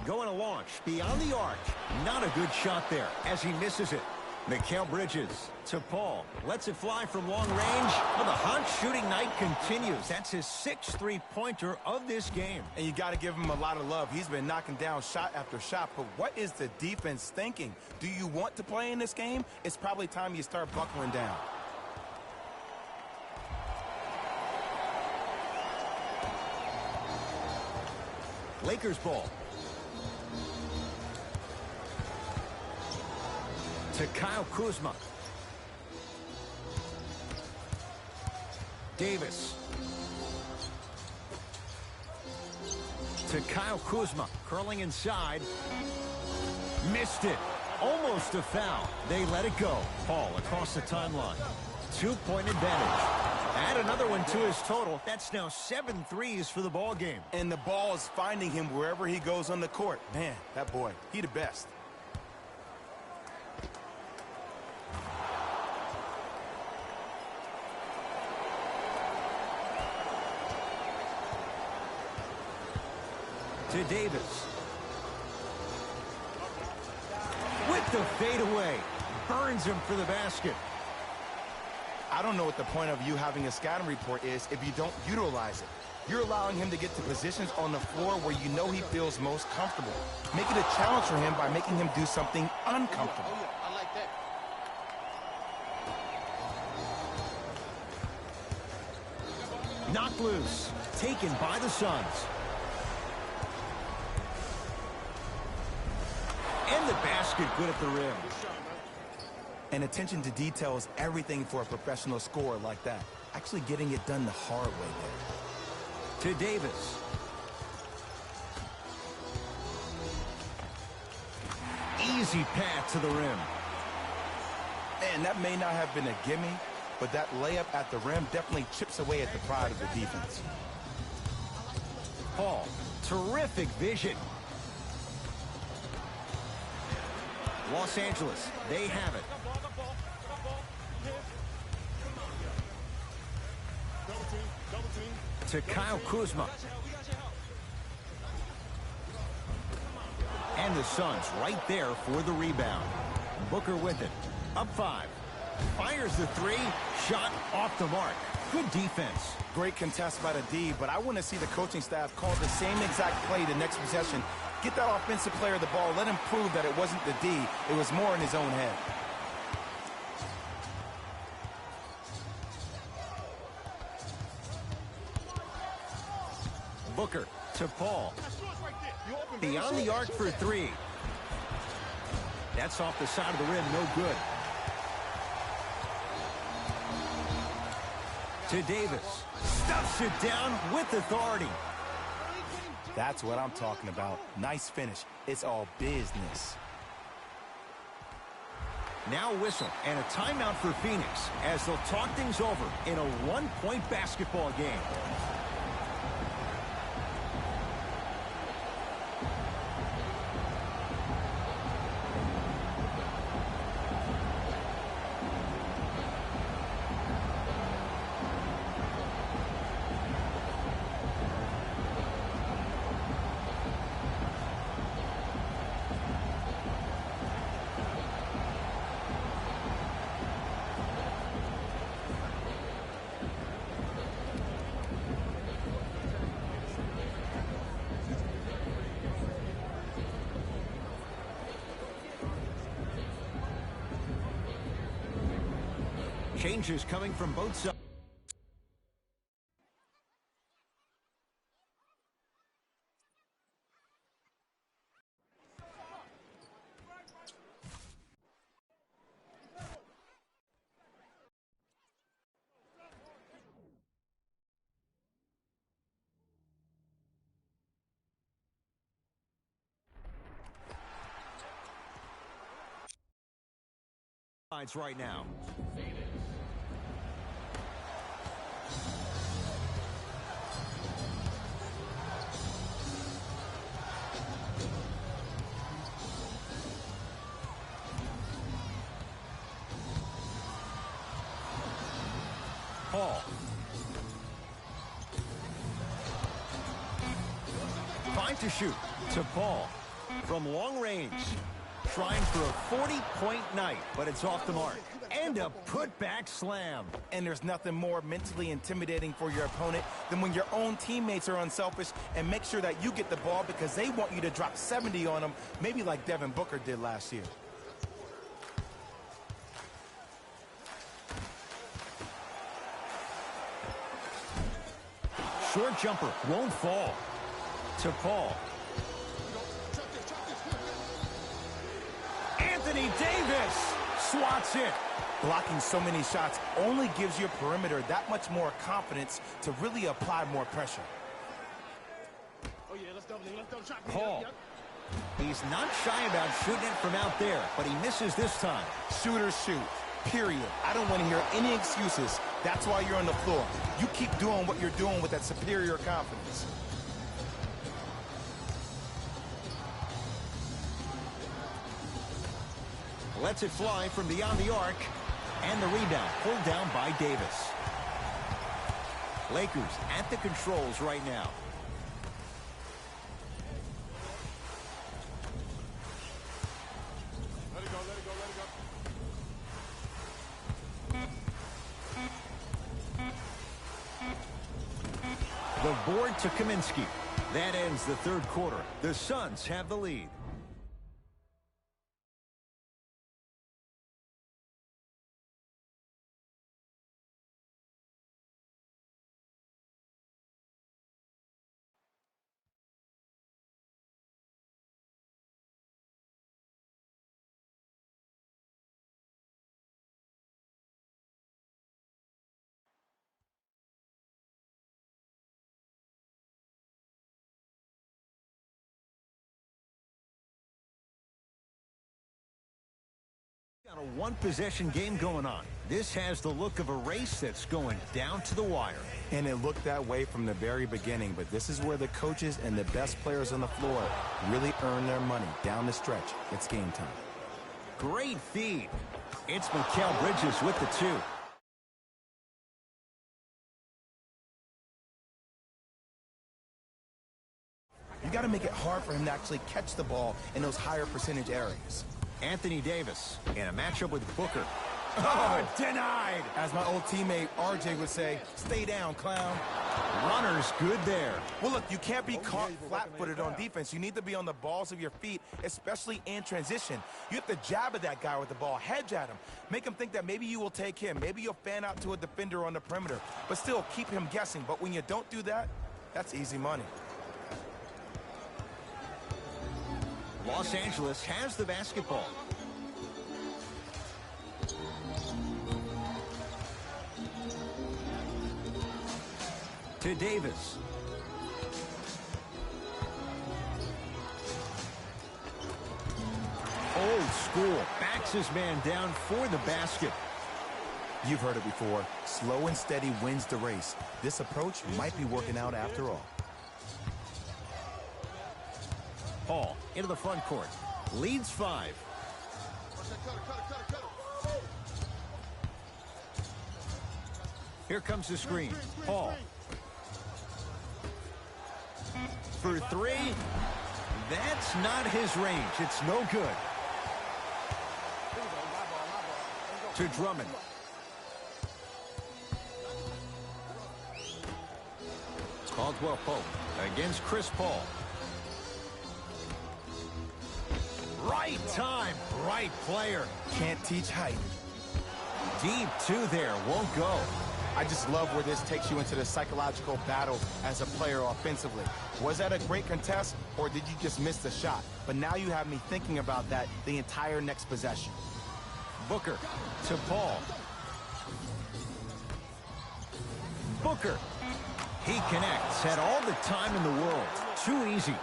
Going to launch beyond the arc. Not a good shot there as he misses it. Mikal Bridges to Paul. Lets it fly from long range. Well, the hot shooting night continues. That's his 6th three-pointer of this game. And you got to give him a lot of love. He's been knocking down shot after shot. But what is the defense thinking? Do you want to play in this game? It's probably time you start buckling down. Lakers ball. To Kyle Kuzma. Davis. To Kyle Kuzma. Curling inside. Missed it. Almost a foul. They let it go. Paul across the timeline. 2-point advantage. Add another one to his total. That's now 7 threes for the ball game. And the ball is finding him wherever he goes on the court. Man, that boy, he the best. To Davis. With the fadeaway. Burns him for the basket. I don't know what the point of you having a scouting report is if you don't utilize it. You're allowing him to get to positions on the floor where you know he feels most comfortable. Make it a challenge for him by making him do something uncomfortable. I like that. Knocked loose. Taken by the Suns. And the basket good at the rim. And attention to detail is everything for a professional scorer like that. Actually getting it done the hard way there. To Davis. Easy path to the rim. And that may not have been a gimme, but that layup at the rim definitely chips away at the pride of the defense. Paul, terrific vision. Los Angeles, they have it. To Kyle Kuzma. And the Suns right there for the rebound. Booker with it. Up 5. Fires the 3. Shot off the mark. Good defense. Great contest by the D, but I want to see the coaching staff call the same exact play the next possession. Get that offensive player the ball. Let him prove that it wasn't the D. It was more in his own head. Booker to Paul. Beyond the arc for three. That's off the side of the rim, no good. To Davis. Stuffs it down with authority. That's what I'm talking about. Nice finish. It's all business. Now whistle and a timeout for Phoenix as they'll talk things over in a one-point basketball game. Changes coming from both sides. Right now. Paul. Fine to shoot to Paul from long range. Trying for a 40-point night, but it's off the mark. And a putback slam. And there's nothing more mentally intimidating for your opponent than when your own teammates are unselfish and make sure that you get the ball because they want you to drop 70 on them, maybe like Devin Booker did last year. Short jumper won't fall. To Paul. Anthony Davis swats it. Blocking so many shots only gives your perimeter that much more confidence to really apply more pressure. Oh, yeah, let's double shot. Paul. He's not shy about shooting it from out there, but he misses this time. Shooters shoot, period. I don't want to hear any excuses. That's why you're on the floor. You keep doing what you're doing with that superior confidence. Lets it fly from beyond the arc. And the rebound pulled down by Davis. Lakers at the controls right now. Let it go, let it go, let it go. The board to Kaminsky. That ends the third quarter. The Suns have the lead. Got a one-possession game going on. This has the look of a race that's going down to the wire. And it looked that way from the very beginning, but this is where the coaches and the best players on the floor really earn their money down the stretch. It's game time. Great feed. It's Mikal Bridges with the two. You got to make it hard for him to actually catch the ball in those higher percentage areas. Anthony Davis in a matchup with Booker. Oh, denied. As my old teammate RJ would say, stay down, clown. Runner's good there. Well, look, you can't be caught flat-footed on defense. You need to be on the balls of your feet, especially in transition. You have to jab at that guy with the ball, hedge at him. Make him think that maybe you will take him. Maybe you'll fan out to a defender on the perimeter, but still keep him guessing. But when you don't do that, that's easy money. Los Angeles has the basketball. To Davis. Old school. Backs his man down for the basket. You've heard it before. Slow and steady wins the race. This approach might be working out after all. Paul into the front court. Leads 5. Here comes the screen. Paul. For 3. That's not his range. It's no good. To Drummond. Caldwell Pope against Chris Paul. Right time, right player. Can't teach height. Deep 2 there, won't go. I just love where this takes you into the psychological battle as a player offensively. Was that a great contest, or did you just miss the shot? But now you have me thinking about that the entire next possession. Booker to Paul. Booker. He connects. Had all the time in the world. Too easy.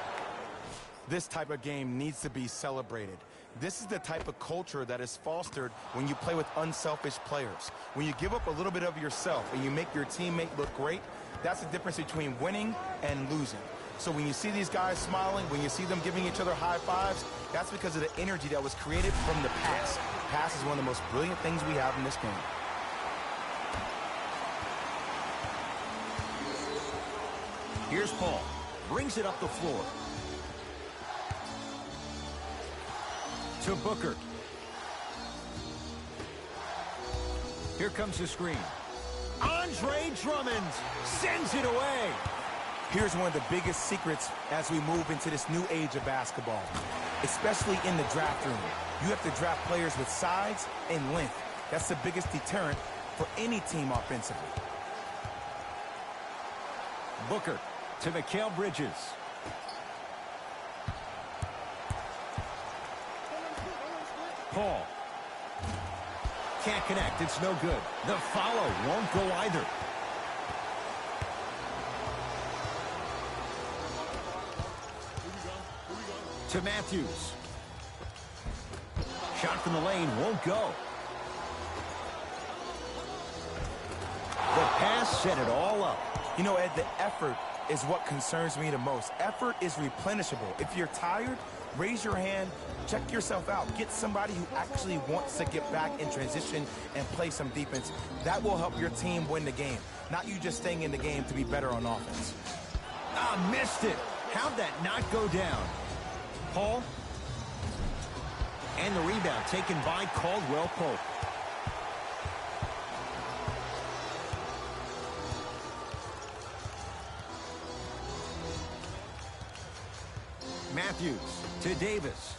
This type of game needs to be celebrated. This is the type of culture that is fostered when you play with unselfish players. When you give up a little bit of yourself and you make your teammate look great, that's the difference between winning and losing. So when you see these guys smiling, when you see them giving each other high fives, that's because of the energy that was created from the pass. Pass is one of the most brilliant things we have in this game. Here's Paul. Brings it up the floor. To Booker. Here comes the screen. Andre Drummond sends it away. Here's one of the biggest secrets as we move into this new age of basketball, especially in the draft room. You have to draft players with size and length. That's the biggest deterrent for any team offensively. Booker to Mikal Bridges. Paul. Can't connect. It's no good. The follow won't go either. To Matthews. Shot from the lane won't go. The pass set it all up. You know, Ed, the effort is what concerns me the most. Effort is replenishable. If you're tired, raise your hand, check yourself out. Get somebody who actually wants to get back in transition and play some defense. That will help your team win the game, not you just staying in the game to be better on offense. Ah, missed it. How'd that not go down? Paul. And the rebound taken by Caldwell Pope. Matthews to Davis.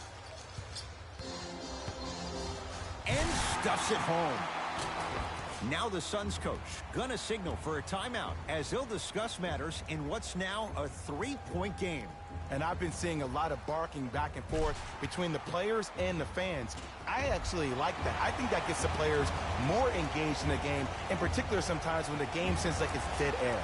And stuffs it home. Now the Suns coach gonna signal for a timeout as they'll discuss matters in what's now a 3-point game. And I've been seeing a lot of barking back and forth between the players and the fans. I actually like that. I think that gets the players more engaged in the game, in particular sometimes when the game seems like it's dead air.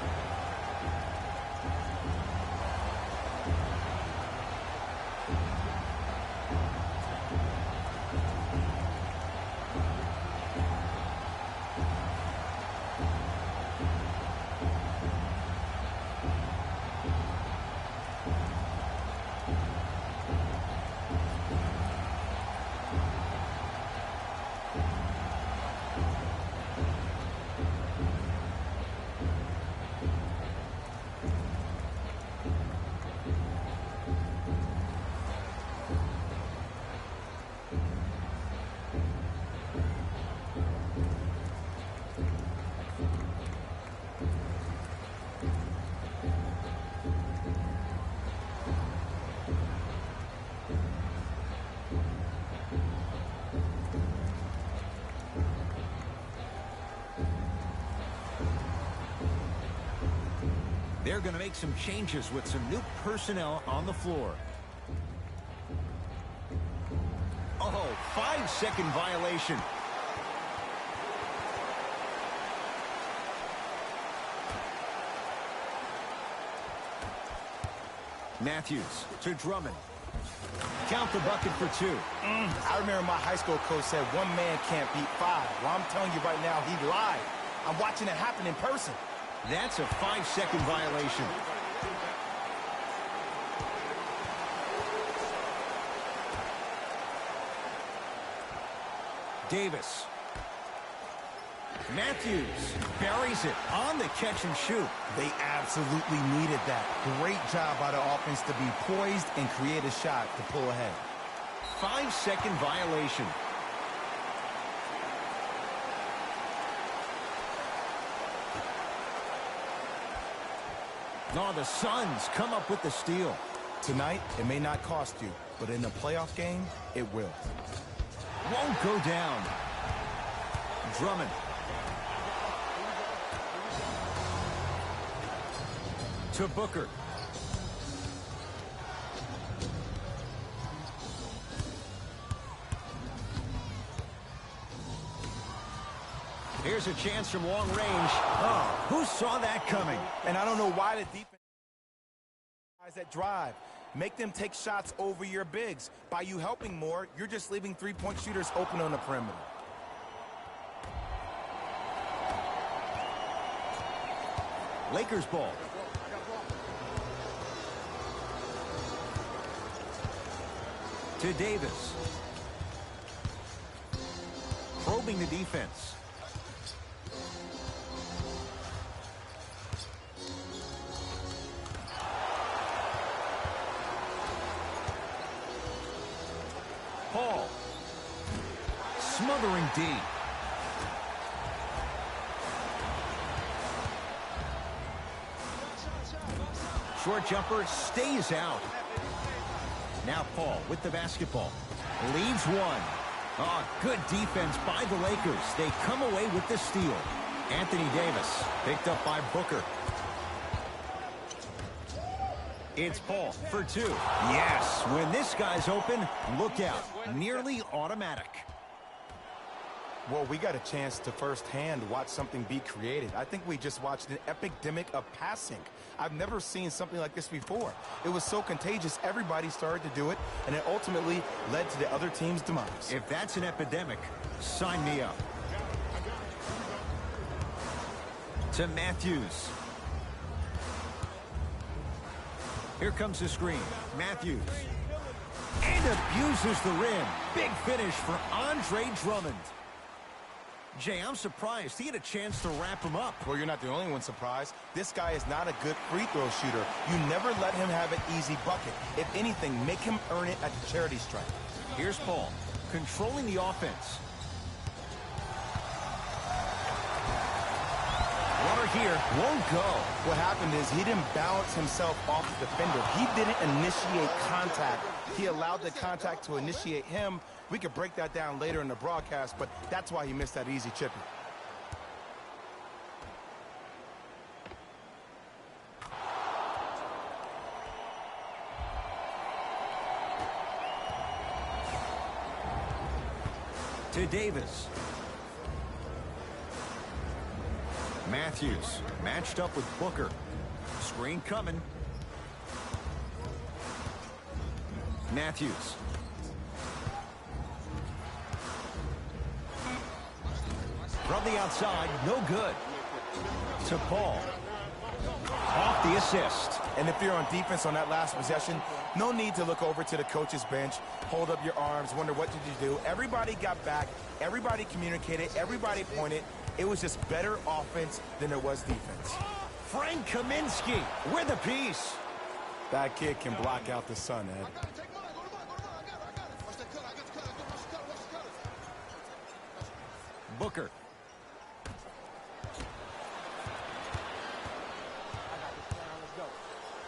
They're going to make some changes with some new personnel on the floor. 5-second violation. Matthews to Drummond. Count the bucket for 2. I remember my high school coach said one man can't beat 5. Well, I'm telling you right now, he lied. I'm watching it happen in person. That's a 5-second violation. Davis. Matthews buries it on the catch and shoot. They absolutely needed that. Great job by the offense to be poised and create a shot to pull ahead. 5-second violation. No, the Suns come up with the steal. Tonight, it may not cost you, but in a playoff game, it will. Won't go down. Drummond. To Booker. Here's a chance from long range. Oh, who saw that coming? And I don't know why the defense guys that drive. Make them take shots over your bigs. By you helping more, you're just leaving three-point shooters open on the perimeter. Lakers ball. To Davis. Probing the defense. Paul. Smothering D. Short jumper stays out. Now Paul with the basketball. Leads one. Oh, good defense by the Lakers. They come away with the steal. Anthony Davis picked up by Booker. It's Paul for 2. Yes, when this guy's open, look out. Nearly automatic. Well, we got a chance to firsthand watch something be created. I think we just watched an epidemic of passing. I've never seen something like this before. It was so contagious, everybody started to do it, and it ultimately led to the other team's demise. If that's an epidemic, sign me up. To Matthews. Here comes the screen. Matthews. And abuses the rim. Big finish for Andre Drummond. Jay, I'm surprised. He had a chance to wrap him up. Well, you're not the only one surprised. This guy is not a good free throw shooter. You never let him have an easy bucket. If anything, make him earn it at the charity stripe. Here's Paul, controlling the offense. Water here, won't go. What happened is he didn't balance himself off the defender. He didn't initiate contact. He allowed the contact to initiate him. We could break that down later in the broadcast, but that's why he missed that easy chipping. To Davis. Matthews matched up with Booker. Screen coming. Matthews. From the outside, no good. To Paul. Off the assist. And if you're on defense on that last possession, no need to look over to the coach's bench, hold up your arms, wonder what did you do. Everybody got back, everybody communicated, everybody pointed. It was just better offense than there was defense. Frank Kaminsky with a piece. That kid can block out the sun, Ed. Booker.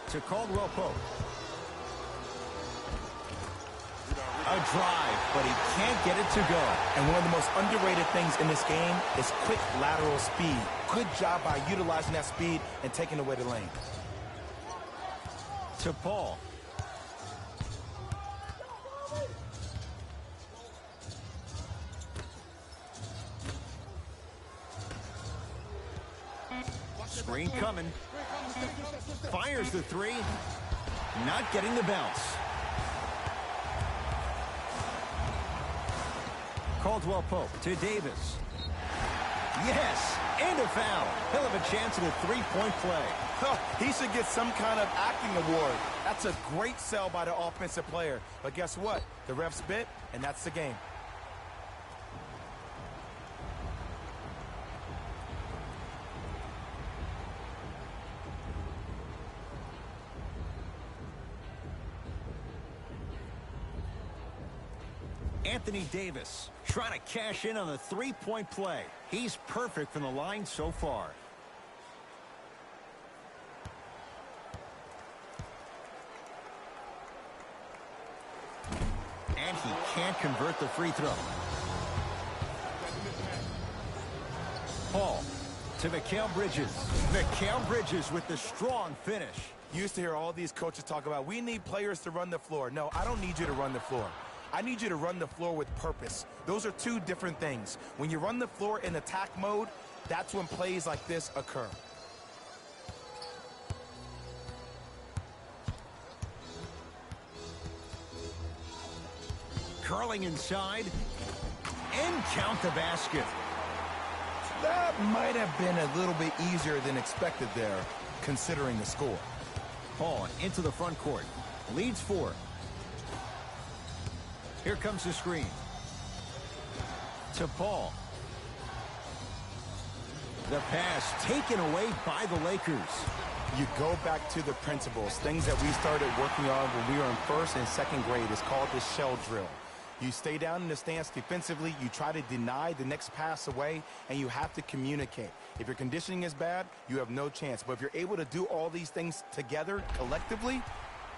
To Caldwell Pope. A drive, but he can't get it to go. And one of the most underrated things in this game is quick lateral speed. Good job by utilizing that speed and taking away the lane. To Paul. Screen coming. Fires the three. Not getting the bounce. Caldwell Pope to Davis. Yes, and a foul. He'll have a chance at a three-point play. He should get some kind of acting award. That's a great sell by the offensive player. But guess what? The refs bit, and that's the game. Anthony Davis trying to cash in on a three-point play. He's perfect from the line so far. And he can't convert the free throw. Paul to Mikal Bridges. Mikal Bridges with the strong finish. You used to hear all these coaches talk about, we need players to run the floor. No, I don't need you to run the floor. I need you to run the floor with purpose. Those are two different things. When you run the floor in attack mode, that's when plays like this occur. Curling inside. And count the basket. That might have been a little bit easier than expected there, considering the score. Paul into the front court. Leads 4. Here comes the screen. To Paul. The pass taken away by the Lakers. You go back to the principles, things that we started working on when we were in first and second grade. It's called the shell drill. You stay down in the stance defensively, you try to deny the next pass away, and you have to communicate. If your conditioning is bad, you have no chance. But if you're able to do all these things together, collectively,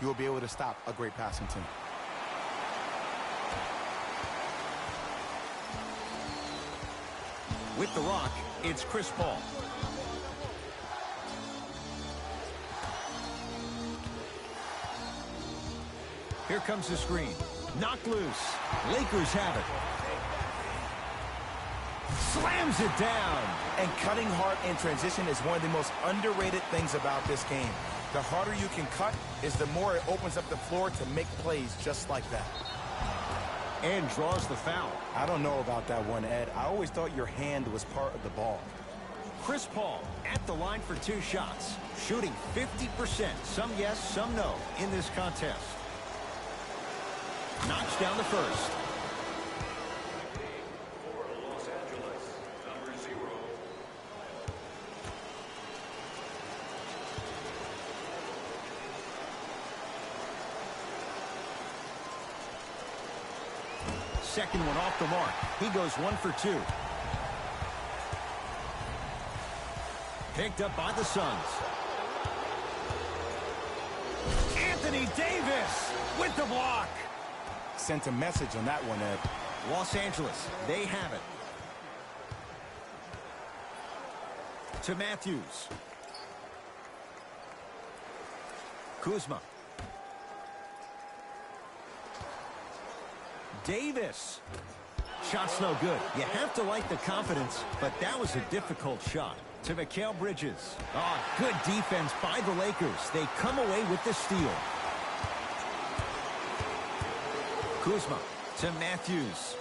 you will be able to stop a great passing team. With the rock, it's Chris Paul. Here comes the screen. Knocked loose. Lakers have it. Slams it down. And cutting hard in transition is one of the most underrated things about this game. The harder you can cut is the more it opens up the floor to make plays just like that. And draws the foul. I don't know about that one, Ed. I always thought your hand was part of the ball. Chris Paul at the line for 2 shots. Shooting 50%. Some yes, some no in this contest. Knocks down the first. Second one off the mark. He goes 1 for 2. Picked up by the Suns. Anthony Davis with the block. Sent a message on that one, Ed. Los Angeles, they have it. To Matthews. Kuzma. Davis. Shot's no good. You have to like the confidence, but that was a difficult shot. To Mikal Bridges. Oh, good defense by the Lakers. They come away with the steal. Kuzma to Matthews.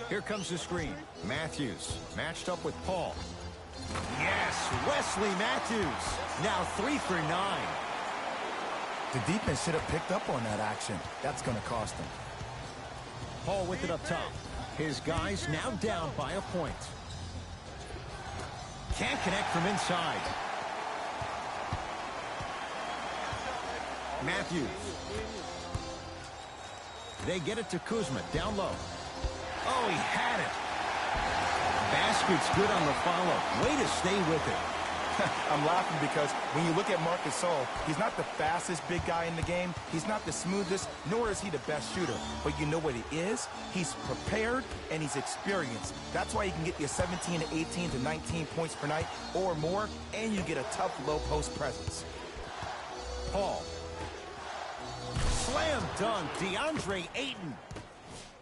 Here comes the screen. Matthews matched up with Paul. Yes, Wesley Matthews. Now 3 for 9. The defense should have picked up on that action. That's going to cost them. Paul with it up top. His guys now down by a point. Can't connect from inside. Matthews. They get it to Kuzma down low. Oh, he had it. Basket's good on the follow. Way to stay with it. I'm laughing because when you look at Marc Gasol, he's not the fastest big guy in the game. He's not the smoothest, nor is he the best shooter. But you know what he is? He's prepared and he's experienced. That's why he can get you 17 to 18 to 19 points per night or more, and you get a tough low post presence. Paul. Slam dunk, DeAndre Ayton.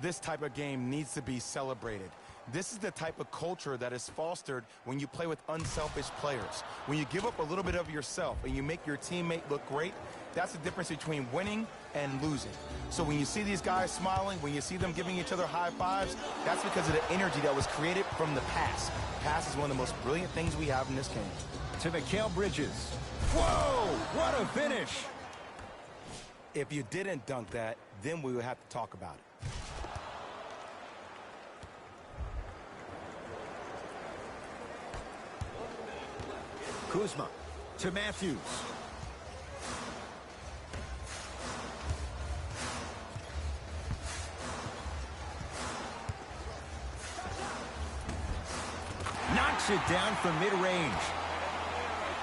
This type of game needs to be celebrated. This is the type of culture that is fostered when you play with unselfish players. When you give up a little bit of yourself and you make your teammate look great, that's the difference between winning and losing. So when you see these guys smiling, when you see them giving each other high fives, that's because of the energy that was created from the pass. Pass is one of the most brilliant things we have in this game. To Mikal Bridges. Whoa, what a finish. If you didn't dunk that, then we would have to talk about it. Kuzma to Matthews. Knocks it down from mid-range.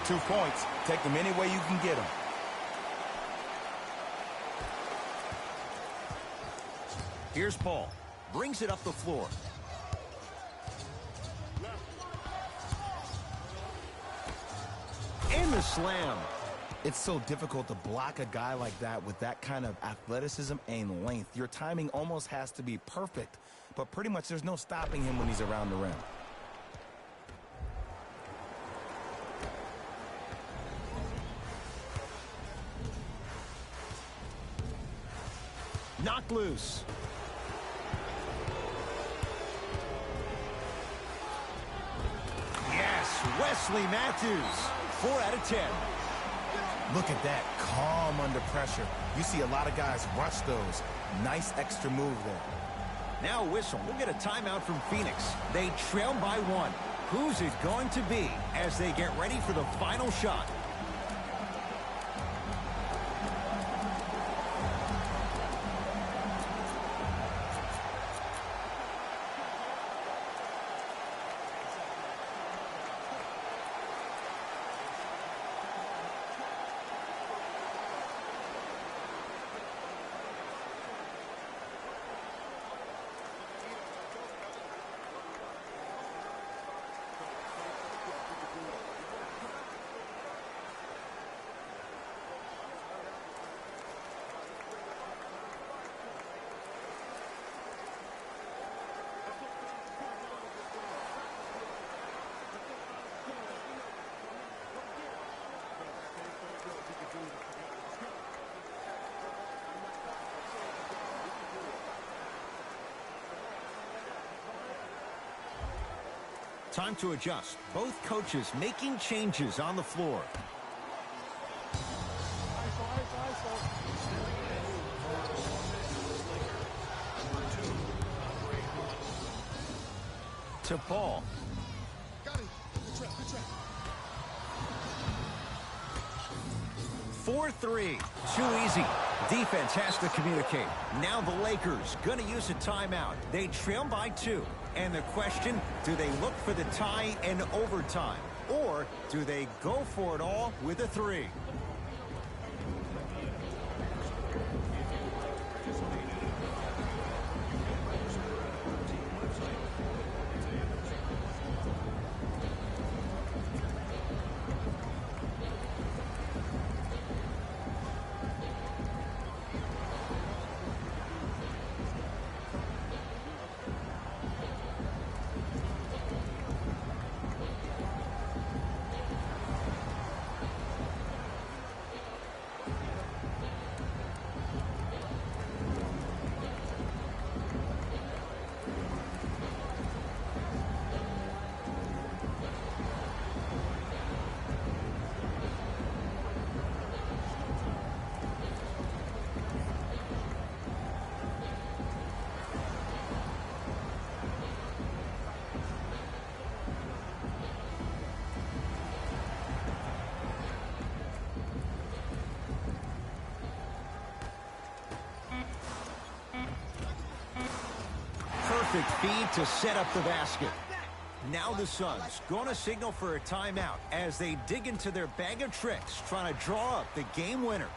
2 points. Take them any way you can get them. Here's Paul. Brings it up the floor. And the slam. It's so difficult to block a guy like that with that kind of athleticism and length. Your timing almost has to be perfect, but pretty much there's no stopping him when he's around the rim. Knocked loose. Yes, Wesley Matthews. 4 out of 10. Look at that, calm under pressure. You see a lot of guys rush those. Nice extra move there. Now a whistle. We'll get a timeout from Phoenix. They trail by 1. Who's it going to be as they get ready for the final shot? Time to adjust. Both coaches making changes on the floor. To Paul. 4-3. Too easy. Defense has to communicate. Now the Lakers going to use a timeout. They trail by 2. And the question, do they look for the tie in overtime? Or do they go for it all with a 3? Perfect feed to set up the basket. Now the Suns going to signal for a timeout as they dig into their bag of tricks, trying to draw up the game winner.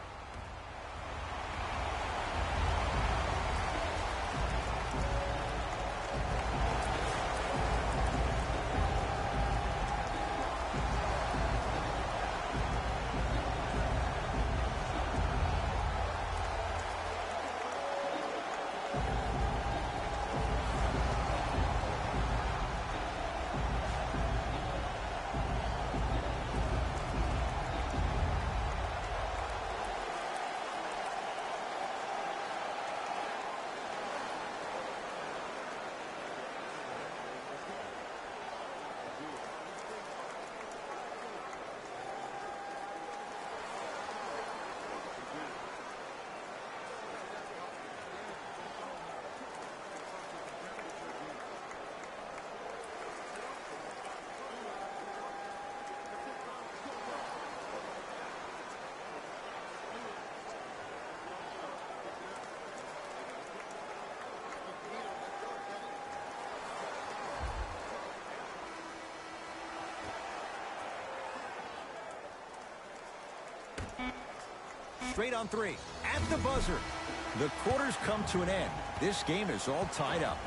Straight on three. At the buzzer. The quarters come to an end. This game is all tied up.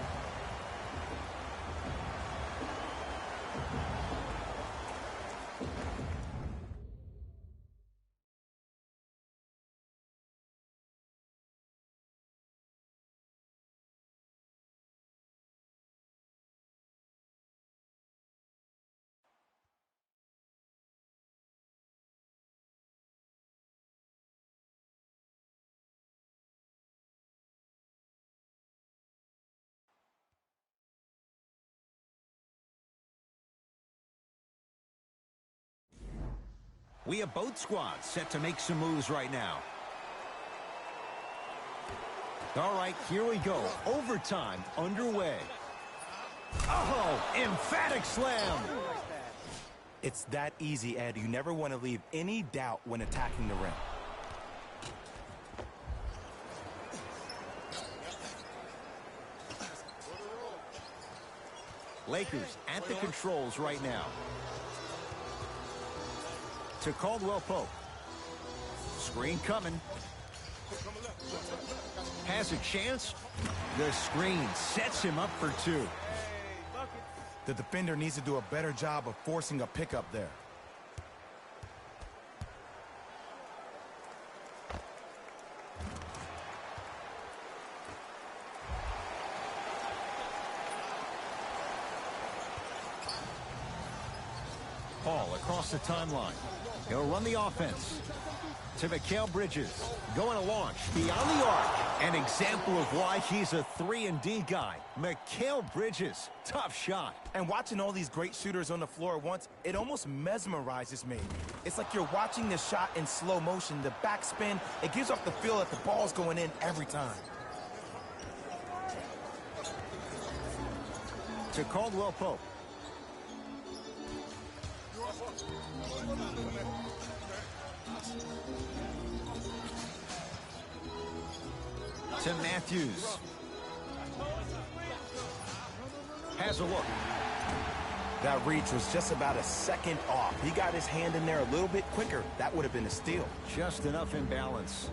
We have both squads set to make some moves right now. All right, here we go. Overtime underway. Oh, emphatic slam. It's that easy, Ed. You never want to leave any doubt when attacking the rim. Lakers at the controls right now. To Caldwell Pope. Screen coming. Has a chance. The screen sets him up for two. The defender needs to do a better job of forcing a pickup there. Paul across the timeline. He'll run the offense. To Mikal Bridges. Going to launch beyond the arc. An example of why he's a 3-and-D guy. Mikal Bridges. Tough shot. And watching all these great shooters on the floor at once, it almost mesmerizes me. It's like you're watching the shot in slow motion. The backspin, it gives off the feel that the ball's going in every time. To Caldwell Pope. To Matthews. Has a look. That reach was just about a second off. He got his hand in there a little bit quicker. That would have been a steal. Just enough imbalance.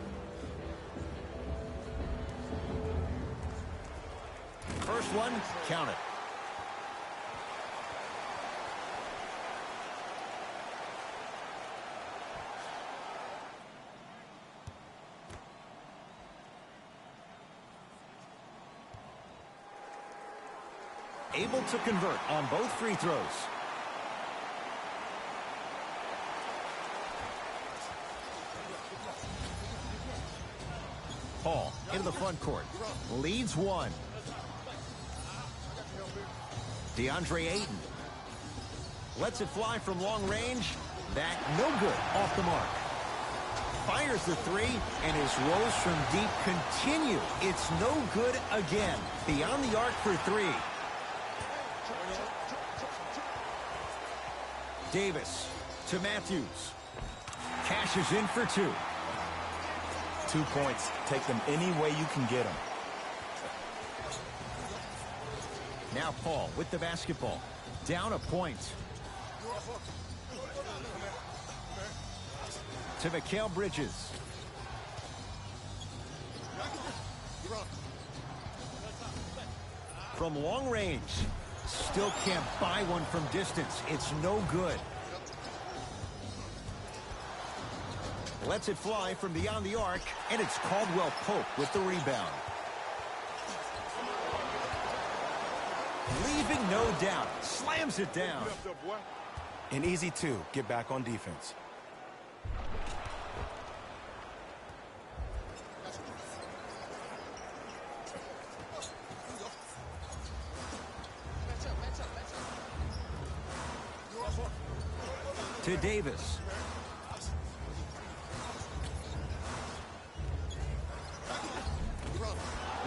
First one, count it. Able to convert on both free throws. Paul into the front court. Leads one. DeAndre Ayton. Lets it fly from long range. That no good. Off the mark. Fires the three, and his rolls from deep continue. It's no good again. Beyond the arc for three. Davis to Matthews. Cashes in for two. 2 points. Take them any way you can get them. Now Paul with the basketball. Down a point. To Mikal Bridges. From long range. Still can't buy one from distance. It's no good. Lets it fly from beyond the arc, and it's Caldwell Pope with the rebound. Leaving no doubt. Slams it down. An easy two. Get back on defense. To Davis.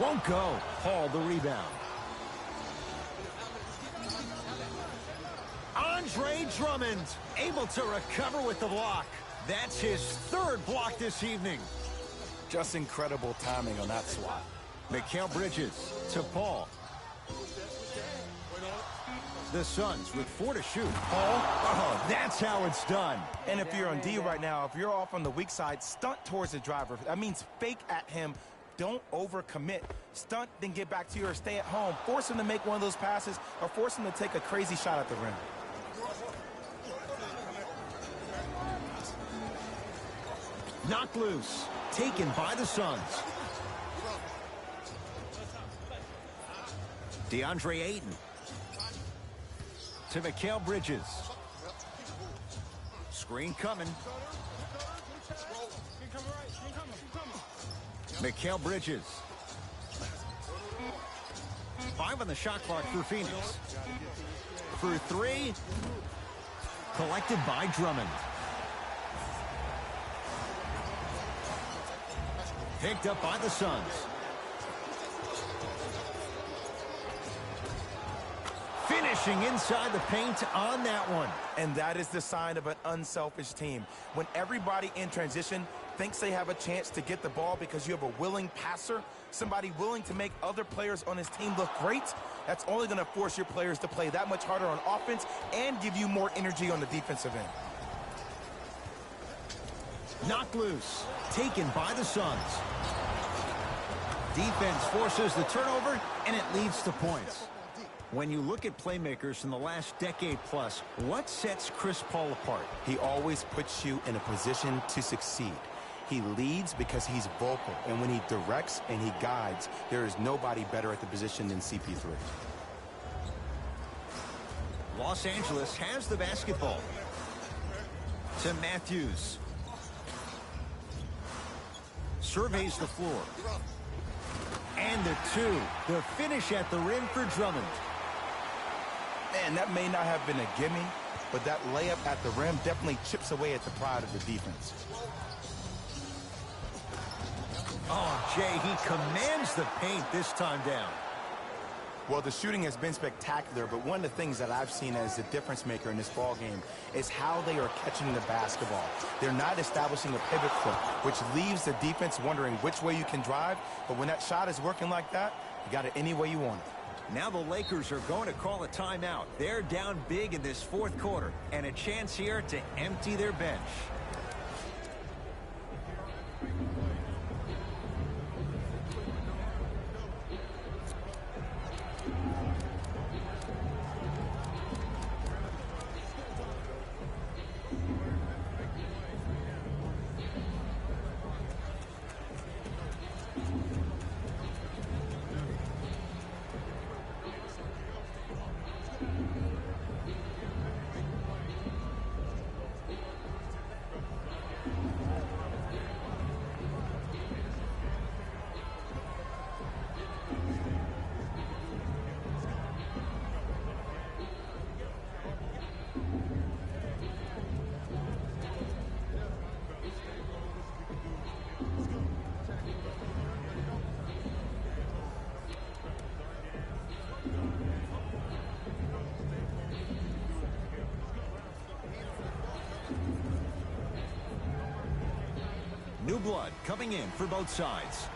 Won't go. Paul the rebound. Andre Drummond able to recover with the block. That's his third block this evening. Just incredible timing on that swat. Mikal Bridges to Paul. The Suns with 4 to shoot. Oh, that's how it's done. And if you're on D right now, if you're off on the weak side, stunt towards the driver. That means fake at him. Don't overcommit. Stunt, then get back to your stay at home. Force him to make one of those passes or force him to take a crazy shot at the rim. Knocked loose. Taken by the Suns. DeAndre Ayton. To Mikal Bridges. Screen coming. Mikal Bridges. 5 on the shot clock for Phoenix. For 3. Collected by Drummond. Picked up by the Suns. Finishing inside the paint on that one. And that is the sign of an unselfish team. When everybody in transition thinks they have a chance to get the ball because you have a willing passer, somebody willing to make other players on his team look great, that's only going to force your players to play that much harder on offense and give you more energy on the defensive end. Knocked loose. Taken by the Suns. Defense forces the turnover, and it leads to points. When you look at playmakers in the last decade plus, what sets Chris Paul apart? He always puts you in a position to succeed. He leads because he's vocal, and when he directs and he guides, there is nobody better at the position than CP3. Los Angeles has the basketball. To Matthews. Surveys the floor. And the 2. The finish at the rim for Drummond. Man, that may not have been a gimme, but that layup at the rim definitely chips away at the pride of the defense. Oh, Jay, he commands the paint this time down. Well, the shooting has been spectacular, but one of the things that I've seen as the difference maker in this ball game is how they are catching the basketball. They're not establishing a pivot foot, which leaves the defense wondering which way you can drive, but when that shot is working like that, you got it any way you want it. Now the Lakers are going to call a timeout. They're down big in this 4th quarter, and a chance here to empty their bench. New blood coming in for both sides.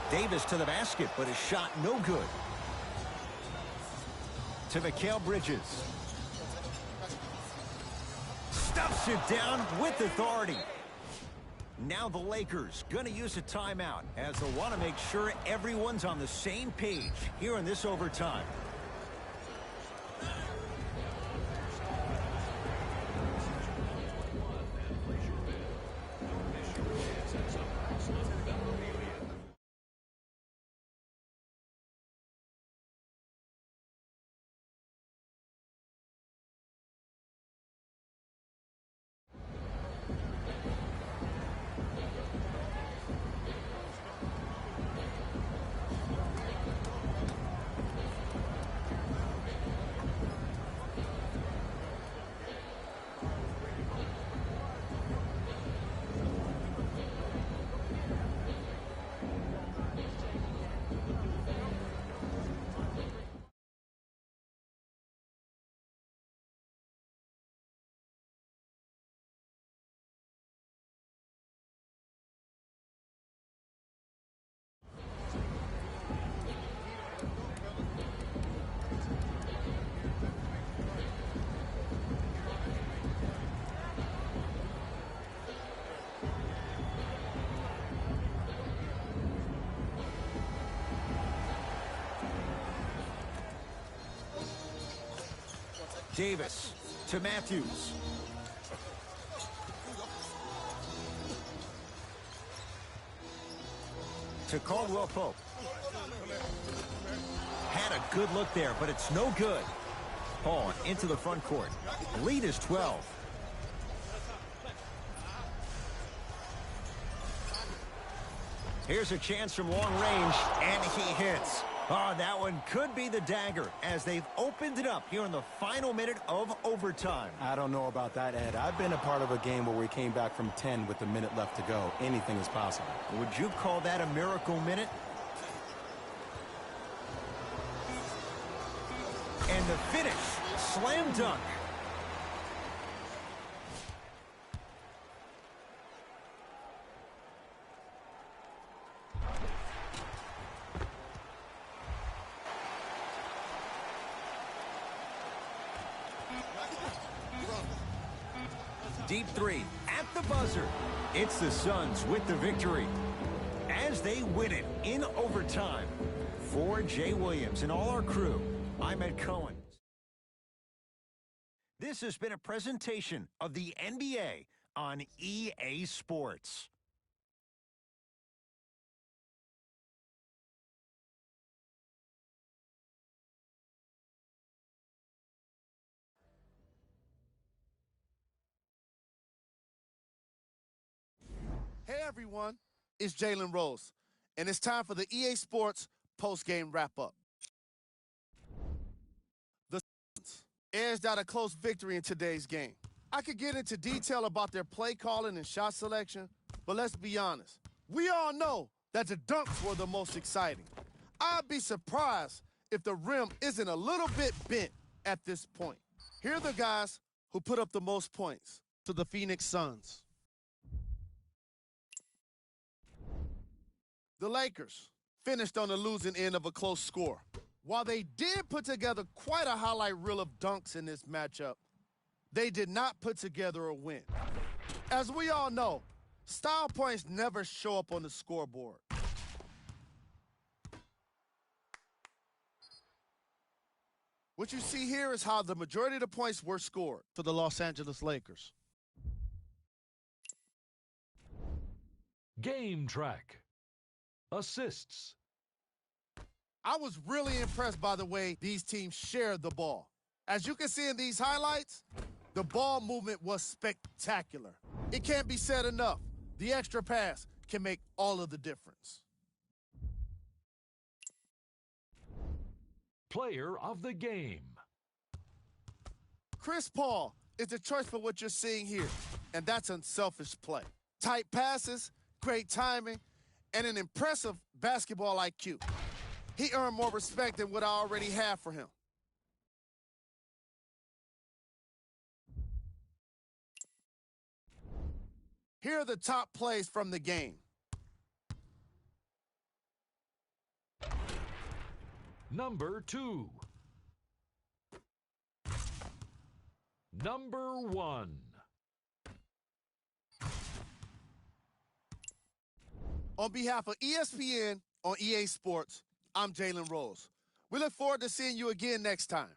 Davis to the basket, but his shot no good. To Mikal Bridges. Stuffs it down with authority. Now the Lakers going to use a timeout as they want to make sure everyone's on the same page here in this overtime. Davis to Matthews. To Caldwell Pope. Had a good look there, but it's no good. Paul into the front court. Lead is 12. Here's a chance from long range, and he hits. Oh, that one could be the dagger as they've opened it up here in the final minute of overtime. I don't know about that, Ed. I've been a part of a game where we came back from 10 with a minute left to go. Anything is possible. Would you call that a miracle minute? And the finish, slam dunk. Deep three at the buzzer. It's the Suns with the victory as they win it in overtime. For Jay Williams and all our crew, I'm Ed Cohen. This has been a presentation of the NBA on EA Sports. Hey everyone, it's Jalen Rose, and it's time for the EA Sports post-game wrap-up. The Suns edged out a close victory in today's game. I could get into detail about their play calling and shot selection, but let's be honest. We all know that the dunks were the most exciting. I'd be surprised if the rim isn't a little bit bent at this point. Here are the guys who put up the most points to the Phoenix Suns. The Lakers finished on the losing end of a close score. While they did put together quite a highlight reel of dunks in this matchup, they did not put together a win. As we all know, style points never show up on the scoreboard. What you see here is how the majority of the points were scored for the Los Angeles Lakers. Game track. Assists. I was really impressed by the way these teams shared the ball. As you can see in these highlights, the ball movement was spectacular. It can't be said enough. The extra pass can make all of the difference. Player of the game. Chris Paul is the choice for what you're seeing here, and that's unselfish play. Tight passes, great timing, and an impressive basketball IQ. He earned more respect than what I already have for him. Here are the top plays from the game. Number 2. Number 1. On behalf of ESPN on EA Sports, I'm Jalen Rose. We look forward to seeing you again next time.